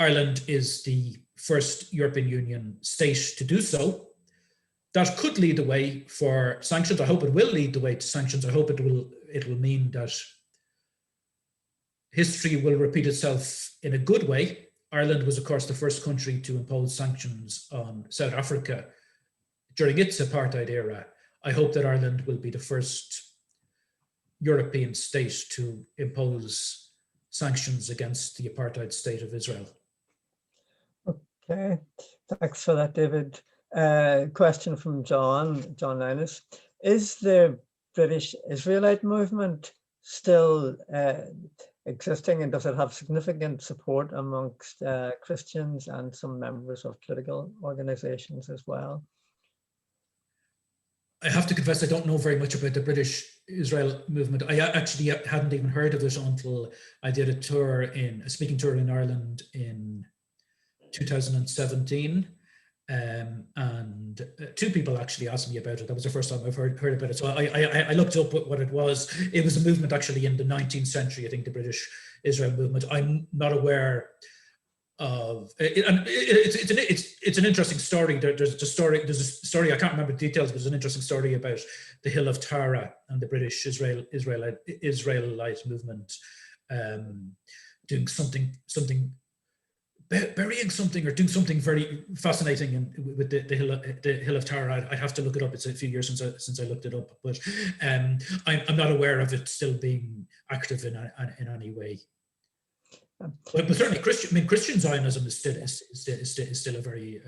S2: Ireland is the first European Union state to do so. That could lead the way for sanctions. I hope it will lead the way to sanctions. I hope it will mean that history will repeat itself in a good way. Ireland was, of course, the first country to impose sanctions on South Africa during its apartheid era. I hope that Ireland will be the first European state to impose sanctions against the apartheid state of Israel.
S1: Okay, thanks for that, David. Question from John Linus. Is the British Israelite movement still existing, and does it have significant support amongst Christians and some members of political organizations as well?
S2: I have to confess, I don't know very much about the British Israel movement. I actually hadn't even heard of it until I did a speaking tour in Ireland in 2017. And two people actually asked me about it. That was the first time I've heard about it. So I looked up what it was. It was a movement actually in the 19th century, I think, the British Israel movement. I'm not aware of it, and it's an interesting story. There's a story, I can't remember the details, but there's an interesting story about the Hill of Tara and the British Israelite movement doing something burying something or doing something very fascinating with the Hill of Tara. I'd have to look it up. It's a few years since I looked it up, but I'm not aware of it still being active in any way. But certainly Christian Zionism is still a very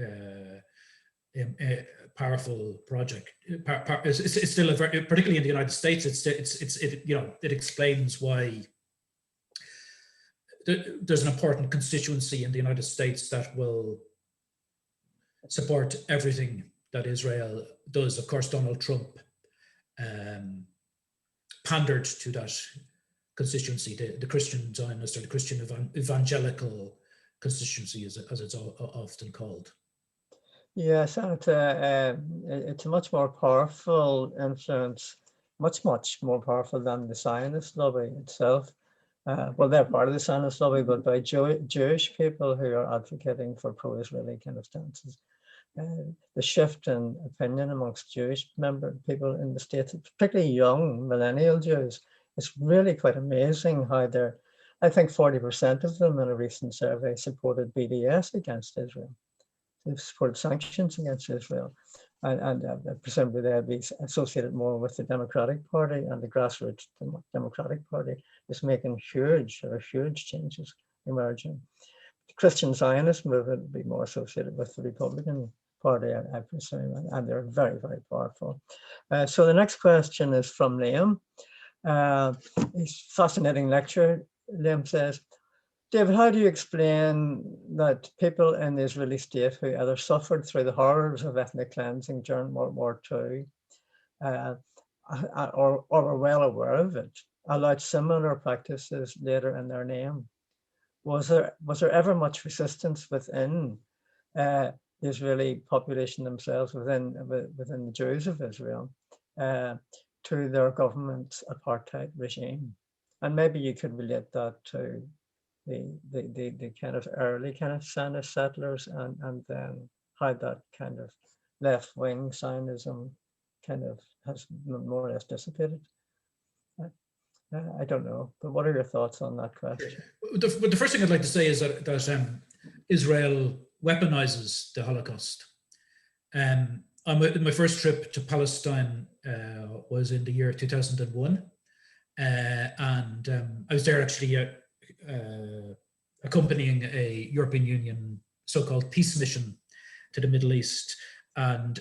S2: powerful project. It's still a very, particularly in the United States. It explains why there's an important constituency in the United States that will support everything that Israel does. Of course, Donald Trump pandered to that constituency, the Christian Zionist or the Christian evangelical constituency, as it's often called.
S1: Yes, and it's a much more powerful influence, much more powerful than the Zionist lobby itself. Well, they're part of the Zionist lobby, but by Jewish people who are advocating for pro-Israeli kind of stances. The shift in opinion amongst Jewish people in the States, particularly young millennial Jews, it's really quite amazing how I think 40% of them in a recent survey supported BDS against Israel. They've supported sanctions against Israel. and presumably they'll be associated more with the Democratic Party, and the grassroots Democratic Party is making huge changes emerging. The Christian Zionist movement will be more associated with the Republican Party, I presume, and they're very, very powerful. So the next question is from Liam. It's a fascinating lecture. Liam says, David, how do you explain that people in the Israeli state who either suffered through the horrors of ethnic cleansing during World War II or were well aware of it, allowed similar practices later in their name? Was there ever much resistance within the Israeli population themselves, within the Jews of Israel, to their government's apartheid regime? And maybe you could relate that to the kind of early kind of Zionist settlers, and then how that kind of left-wing Zionism kind of has more or less dissipated. I don't know, but what are your thoughts on that question?
S2: The first thing I'd like to say is that Israel weaponizes the Holocaust. My first trip to Palestine was in the year 2001, and I was there actually accompanying a European Union so-called peace mission to the Middle East, and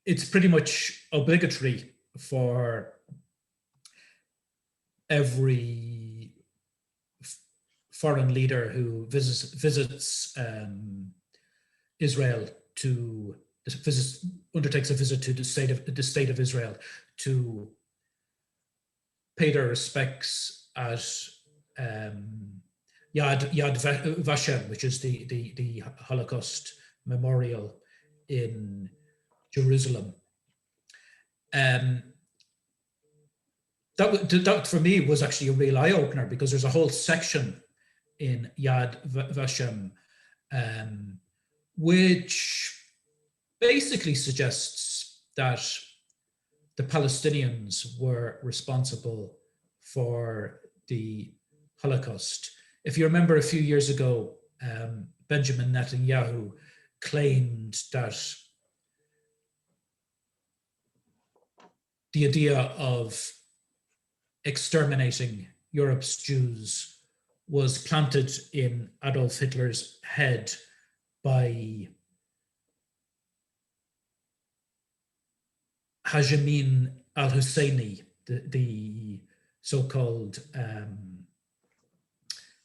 S2: it's pretty much obligatory for every foreign leader who visits Israel to undertakes a visit to the state of Israel to pay their respects at Yad Vashem, which is the Holocaust memorial in Jerusalem. That for me was actually a real eye-opener, because there's a whole section in Yad Vashem which basically suggests that the Palestinians were responsible for the Holocaust. If you remember a few years ago, Benjamin Netanyahu claimed that the idea of exterminating Europe's Jews was planted in Adolf Hitler's head by Hashim al-Husseini, the so-called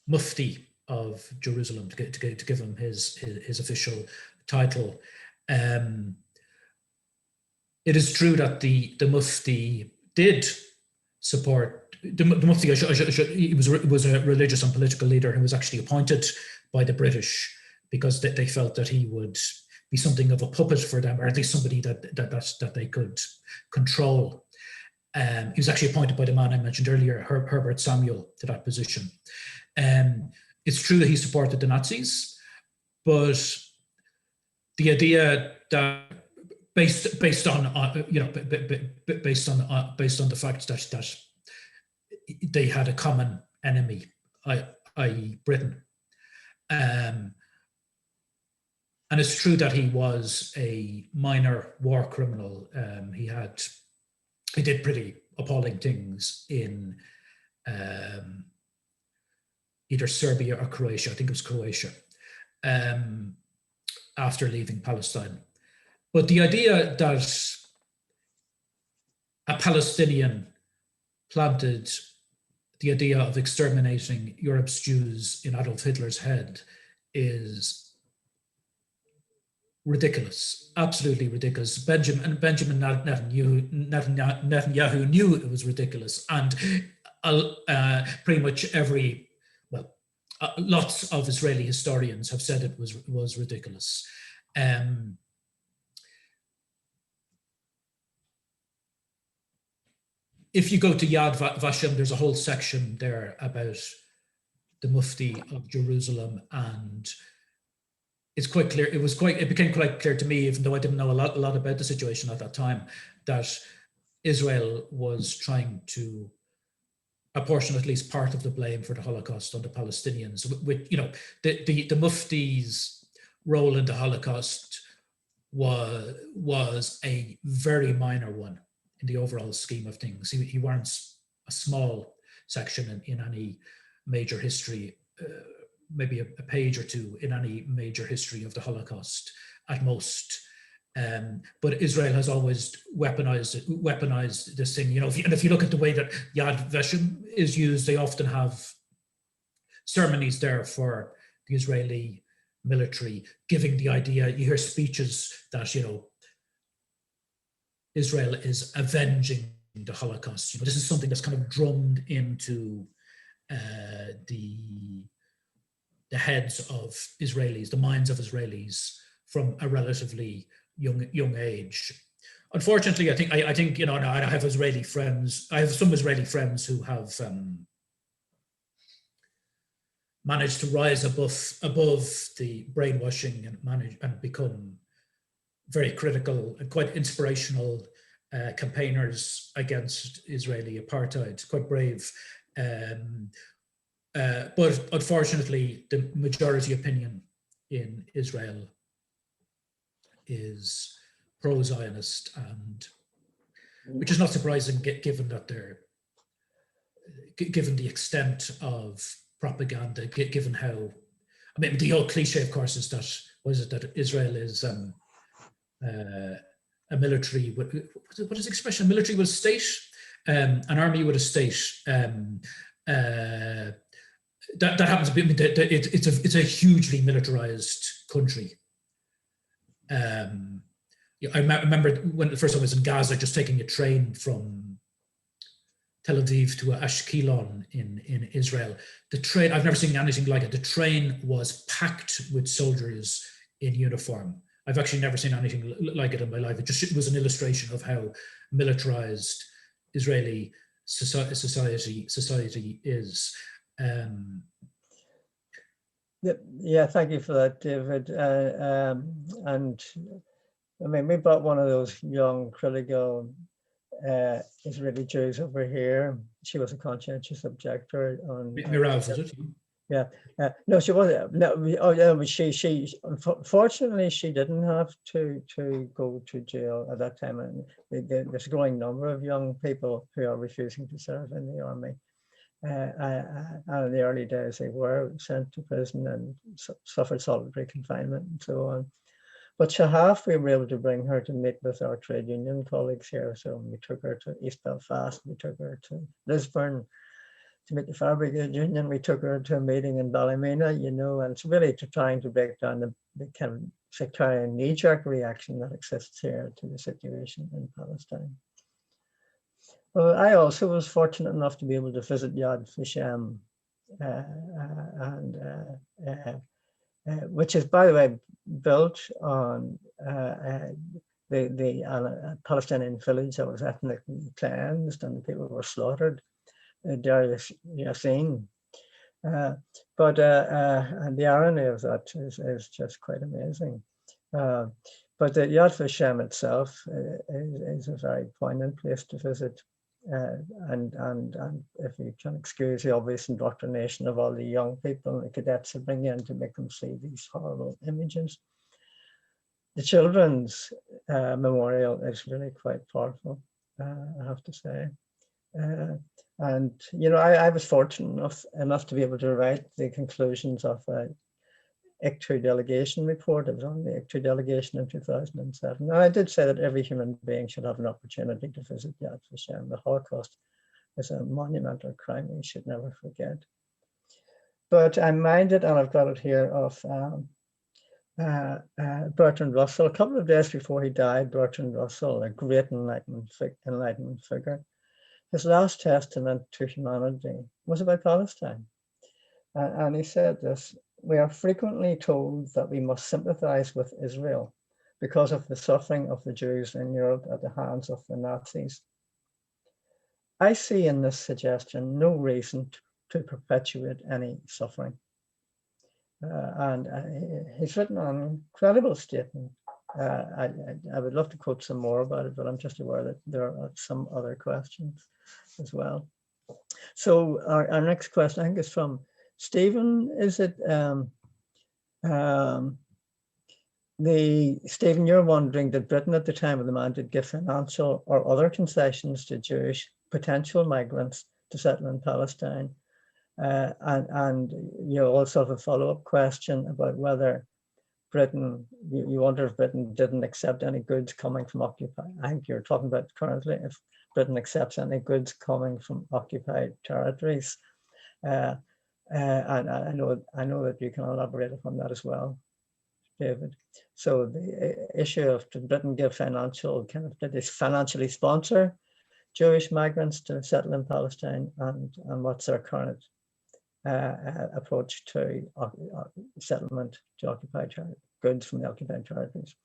S2: Mufti of Jerusalem, to give him his official title. It is true that the Mufti did support the Mufti. He was a religious and political leader who was actually appointed by the British because they felt that he would be something of a puppet for them, or at least somebody that they could control. He was actually appointed by the man I mentioned earlier, Herbert Samuel, to that position. It's true that he supported the Nazis, but the idea that based on the fact that they had a common enemy, i.e. Britain. And it's true that he was a minor war criminal. He did pretty appalling things in either Serbia or Croatia. I think it was Croatia, after leaving Palestine. But the idea that a Palestinian planted the idea of exterminating Europe's Jews in Adolf Hitler's head is ridiculous, absolutely ridiculous. Benjamin Netanyahu knew it was ridiculous, and pretty much lots of Israeli historians have said it was ridiculous. If you go to Yad Vashem, there's a whole section there about the Mufti of Jerusalem, and it's quite clear. It became quite clear to me, even though I didn't know a lot about the situation at that time, that Israel was trying to apportion at least part of the blame for the Holocaust on the Palestinians. With the Mufti's role in the Holocaust was a very minor one in the overall scheme of things. He warrants a small section in any major history, maybe a page or two in any major history of the Holocaust at most. But Israel has always weaponized this thing. You know, if you look at the way that Yad Vashem is used, they often have ceremonies there for the Israeli military, giving the idea. You hear speeches that, you know, Israel is avenging the Holocaust. You know, this is something that's kind of drummed into the heads of Israelis, the minds of Israelis from a relatively young age. Unfortunately, I think you know, I have Israeli friends. I have some Israeli friends who have managed to rise above the brainwashing and become very critical and quite inspirational campaigners against Israeli apartheid. Quite brave. But unfortunately, the majority opinion in Israel is pro-Zionist, and which is not surprising given that given the extent of propaganda, given how, I mean, the old cliche, of course, is that Israel is a military, what is the expression? Military with a state, an army with a state. That happens to be, it's a hugely militarized country. I remember when the first time I was in Gaza, just taking a train from Tel Aviv to Ashkelon in Israel. The train, I've never seen anything like it. The train was packed with soldiers in uniform. I've actually never seen anything like it in my life. It was an illustration of how militarized Israeli society is.
S1: Yeah, thank you for that, David. And I mean, we brought one of those young, critical Israeli Jews over here. She was a conscientious objector on.
S2: Mirav, was it?
S1: Yeah, no, she wasn't. No, but she unfortunately she didn't have to go to jail at that time, and there's a growing number of young people who are refusing to serve in the army. And in the early days, they were sent to prison and suffered solitary confinement and so on. But Shahaf, we were able to bring her to meet with our trade union colleagues here. So we took her to East Belfast, we took her to Lisburn to meet the Fire Brigade Union, we took her to a meeting in Ballymena, you know, and it's really trying to break down the kind of sectarian knee-jerk reaction that exists here to the situation in Palestine. Well, I also was fortunate enough to be able to visit Yad Vashem, which is, by the way, built on the Palestinian village that was ethnically cleansed and the people were slaughtered, Deir Yassin. But the irony of that is just quite amazing. But the Yad Vashem itself is a very poignant place to visit. And if you can excuse the obvious indoctrination of all the young people and the cadets to bring in to make them see these horrible images, the children's memorial is really quite powerful, I have to say. And you know, I was fortunate enough to be able to write the conclusions of a ICTU delegation report. It was on the ICTU delegation in 2007. And I did say that every human being should have an opportunity to visit Yad Vashem. The Holocaust is a monumental crime we should never forget. But I'm minded, and I've got it here, of Bertrand Russell. A couple of days before he died, Bertrand Russell, a great Enlightenment figure, his last testament to humanity was about Palestine. And he said this: "We are frequently told that we must sympathize with Israel because of the suffering of the Jews in Europe at the hands of the Nazis. I see in this suggestion no reason to perpetuate any suffering." And he's written an incredible statement. I would love to quote some more about it, but I'm just aware that there are some other questions as well. So our next question, I think, is from Stephen. Is it Stephen, you're wondering, did Britain at the time of the mandate give financial or other concessions to Jewish potential migrants to settle in Palestine? And you also have a follow-up question about whether Britain, you wonder if Britain didn't accept any goods coming from occupied. I think you're talking about currently if Britain accepts any goods coming from occupied territories. And I know that you can elaborate upon that as well, David. So the issue of, did Britain give financially sponsor Jewish migrants to settle in Palestine, and what's their current approach to settlement to occupied goods from the occupied territories?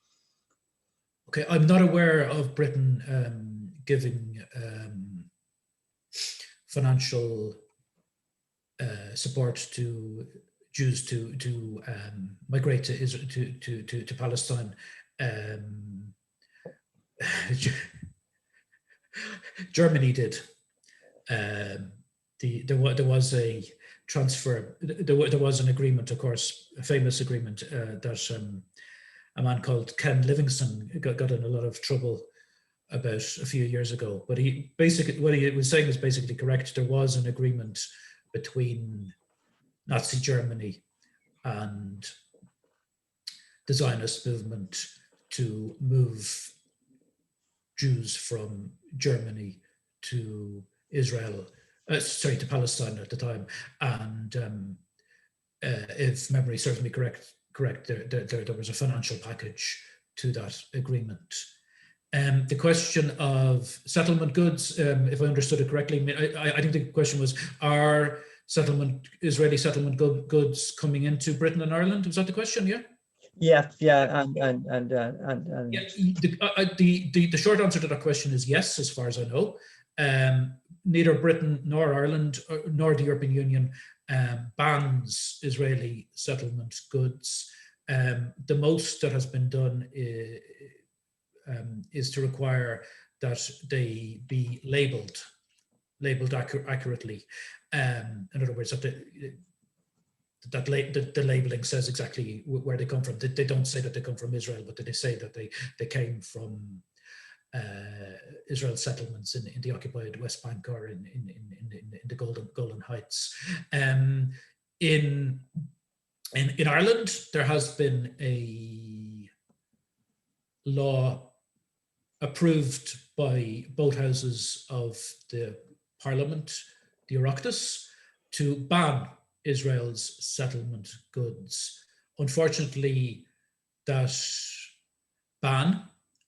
S2: Okay, I'm not aware of Britain giving financial support to Jews to migrate to Israel, to Palestine. Germany did. There was a transfer. There was an agreement, of course, a famous agreement that a man called Ken Livingstone got in a lot of trouble about a few years ago. But he basically, what he was saying is basically correct. There was an agreement between Nazi Germany and the Zionist movement to move Jews from Germany to Israel, to Palestine at the time. And if memory serves me correct, there was a financial package to that agreement. The question of settlement goods, if I understood it correctly, I think the question was, are Israeli settlement goods coming into Britain and Ireland? Was that the question? Yeah.
S1: Yeah.
S2: Yeah, the short answer to that question is yes, as far as I know. Neither Britain nor Ireland nor the European Union bans Israeli settlement goods. The most that has been done is to require that they be labeled accurately. In other words, that the labeling says exactly where they come from. They don't say that they come from Israel, but they say that they came from Israel settlements in the occupied West Bank or in the Golan Heights. In Ireland, there has been a law approved by both houses of the Parliament, the Erupted, to ban Israel's settlement goods. Unfortunately, that ban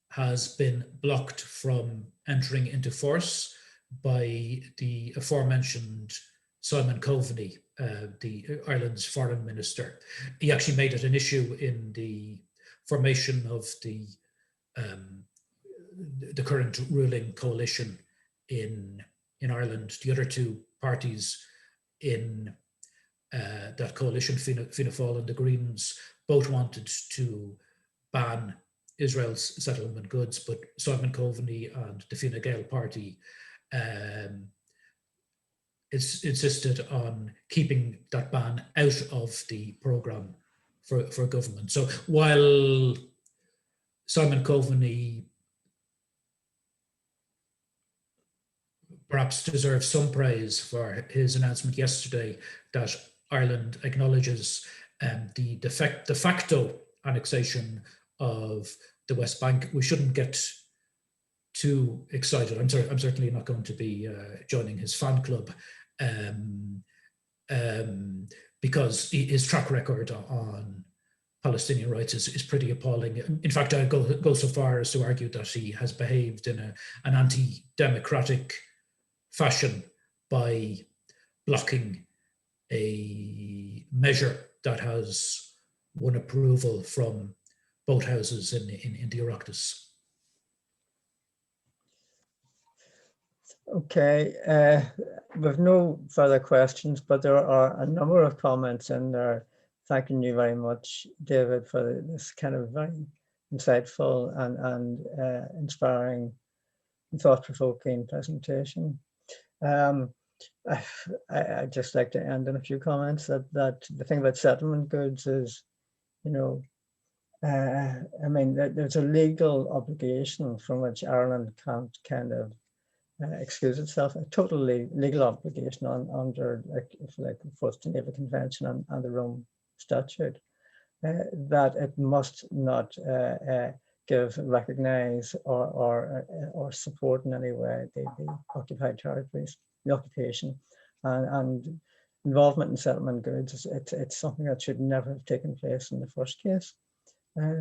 S2: has been blocked from entering into force by the aforementioned Simon Coveney, the Ireland's foreign minister. He actually made it an issue in the formation of the current ruling coalition in Ireland. The other two parties in that coalition, Fianna Fáil and the Greens, both wanted to ban Israel's settlement goods, but Simon Coveney and the Fine Gael party insisted on keeping that ban out of the programme for government. So while Simon Coveney perhaps deserves some praise for his announcement yesterday that Ireland acknowledges the de facto annexation of the West Bank, we shouldn't get too excited. I'm certainly not going to be joining his fan club because his track record on Palestinian rights is pretty appalling. In fact, I go so far as to argue that he has behaved in an anti-democratic fashion by blocking a measure that has won approval from both houses in the Oireachtas.
S1: Okay, we've no further questions, but there are a number of comments in there. Thanking you very much, David, for this kind of very insightful and inspiring and thought-provoking presentation. I'd just like to end in a few comments that the thing about settlement goods is, you know, I mean, there's a legal obligation from which Ireland can't kind of excuse itself, a totally legal obligation under, like the Fourth Geneva Convention and the Rome Statute, that it must not give, recognize, or support in any way the occupied territories, the occupation, and involvement in settlement goods. It's something that should never have taken place in the first case.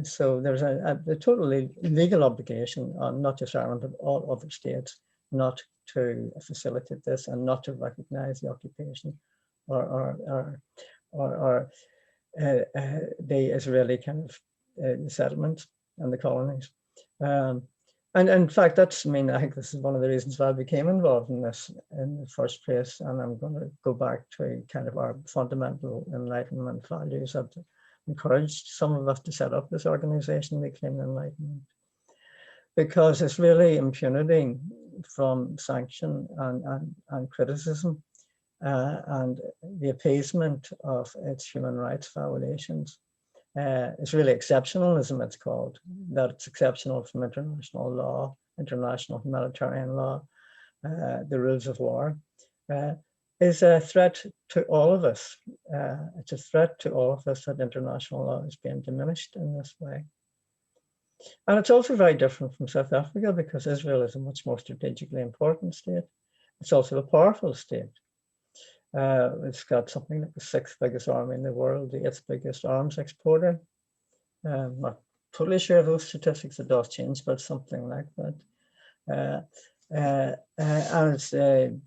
S1: So there's a totally legal obligation on not just Ireland, but all other states not to facilitate this and not to recognize the occupation or the Israeli kind of settlement and the colonies. And in fact, I think this is one of the reasons why I became involved in this in the first place. And I'm going to go back to kind of our fundamental Enlightenment values that encouraged some of us to set up this organization, Reclaim the Enlightenment, because it's really impunity from sanction and criticism and the appeasement of its human rights violations. It's really exceptionalism, it's called, that it's exceptional from international law, international humanitarian law, the rules of war, is a threat to all of us. It's a threat to all of us that international law is being diminished in this way. And it's also very different from South Africa because Israel is a much more strategically important state. It's also a powerful state. It's got something like the 6th biggest army in the world, the 8th biggest arms exporter. I'm not totally sure of those statistics, it does change, but something like that. And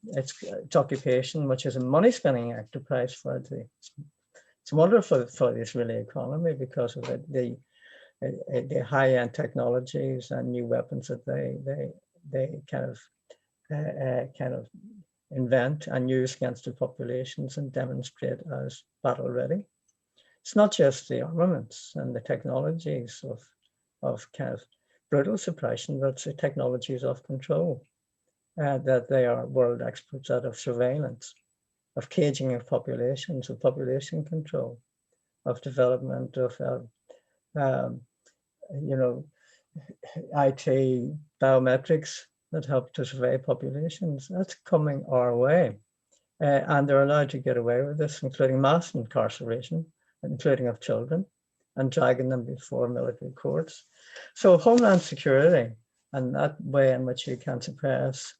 S1: its occupation, which is a money-spending enterprise for it's wonderful for the Israeli economy because of the high-end technologies and new weapons that they kind of invent and use against the populations and demonstrate as battle ready. It's not just the armaments and the technologies of kind of brutal suppression, but it's the technologies of control, that they are world experts at, of surveillance, of caging of populations, of population control, of development of IT biometrics that help to survey populations. That's coming our way. And they're allowed to get away with this, including mass incarceration, including of children, and dragging them before military courts. So Homeland Security and that way in which you can suppress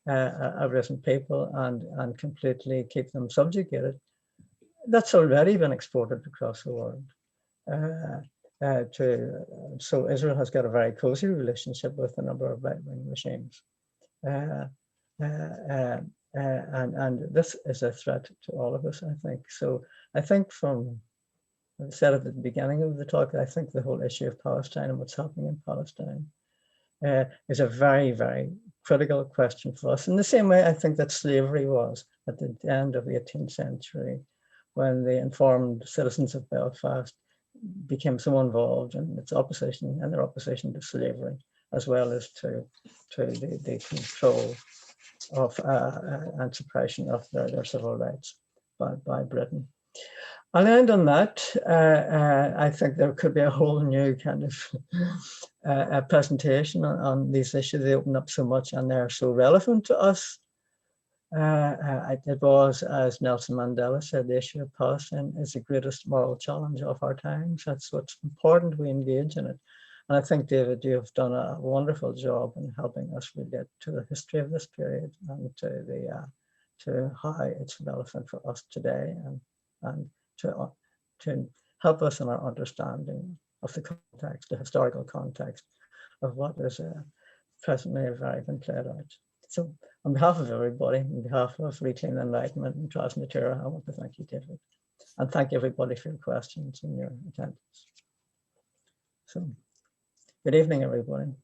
S1: arisen people and completely keep them subjugated, that's already been exported across the world. So Israel has got a very cozy relationship with a number of right-wing regimes. And this is a threat to all of us, I think. So I think from, I said at the beginning of the talk, I think the whole issue of Palestine and what's happening in Palestine is a very, very critical question for us. In the same way, I think that slavery was at the end of the 18th century, when the informed citizens of Belfast became so involved in its opposition and their opposition to slavery, as well as to the control of and suppression of their civil rights by Britain. I'll end on that. I think there could be a whole new kind of presentation on these issues. They open up so much and they're so relevant to us. It was, as Nelson Mandela said, the issue of Palestine is the greatest moral challenge of our times. That's what's important we engage in it. And I think, David, you have done a wonderful job in helping us relate to the history of this period and to how it's relevant for us today and to help us in our understanding of the context, the historical context of what is presently very been played out. So on behalf of everybody, on behalf of Reclaim the Enlightenment and Tras Natera, I want to thank you, David, and thank everybody for your questions and your attendance. So good evening, everybody.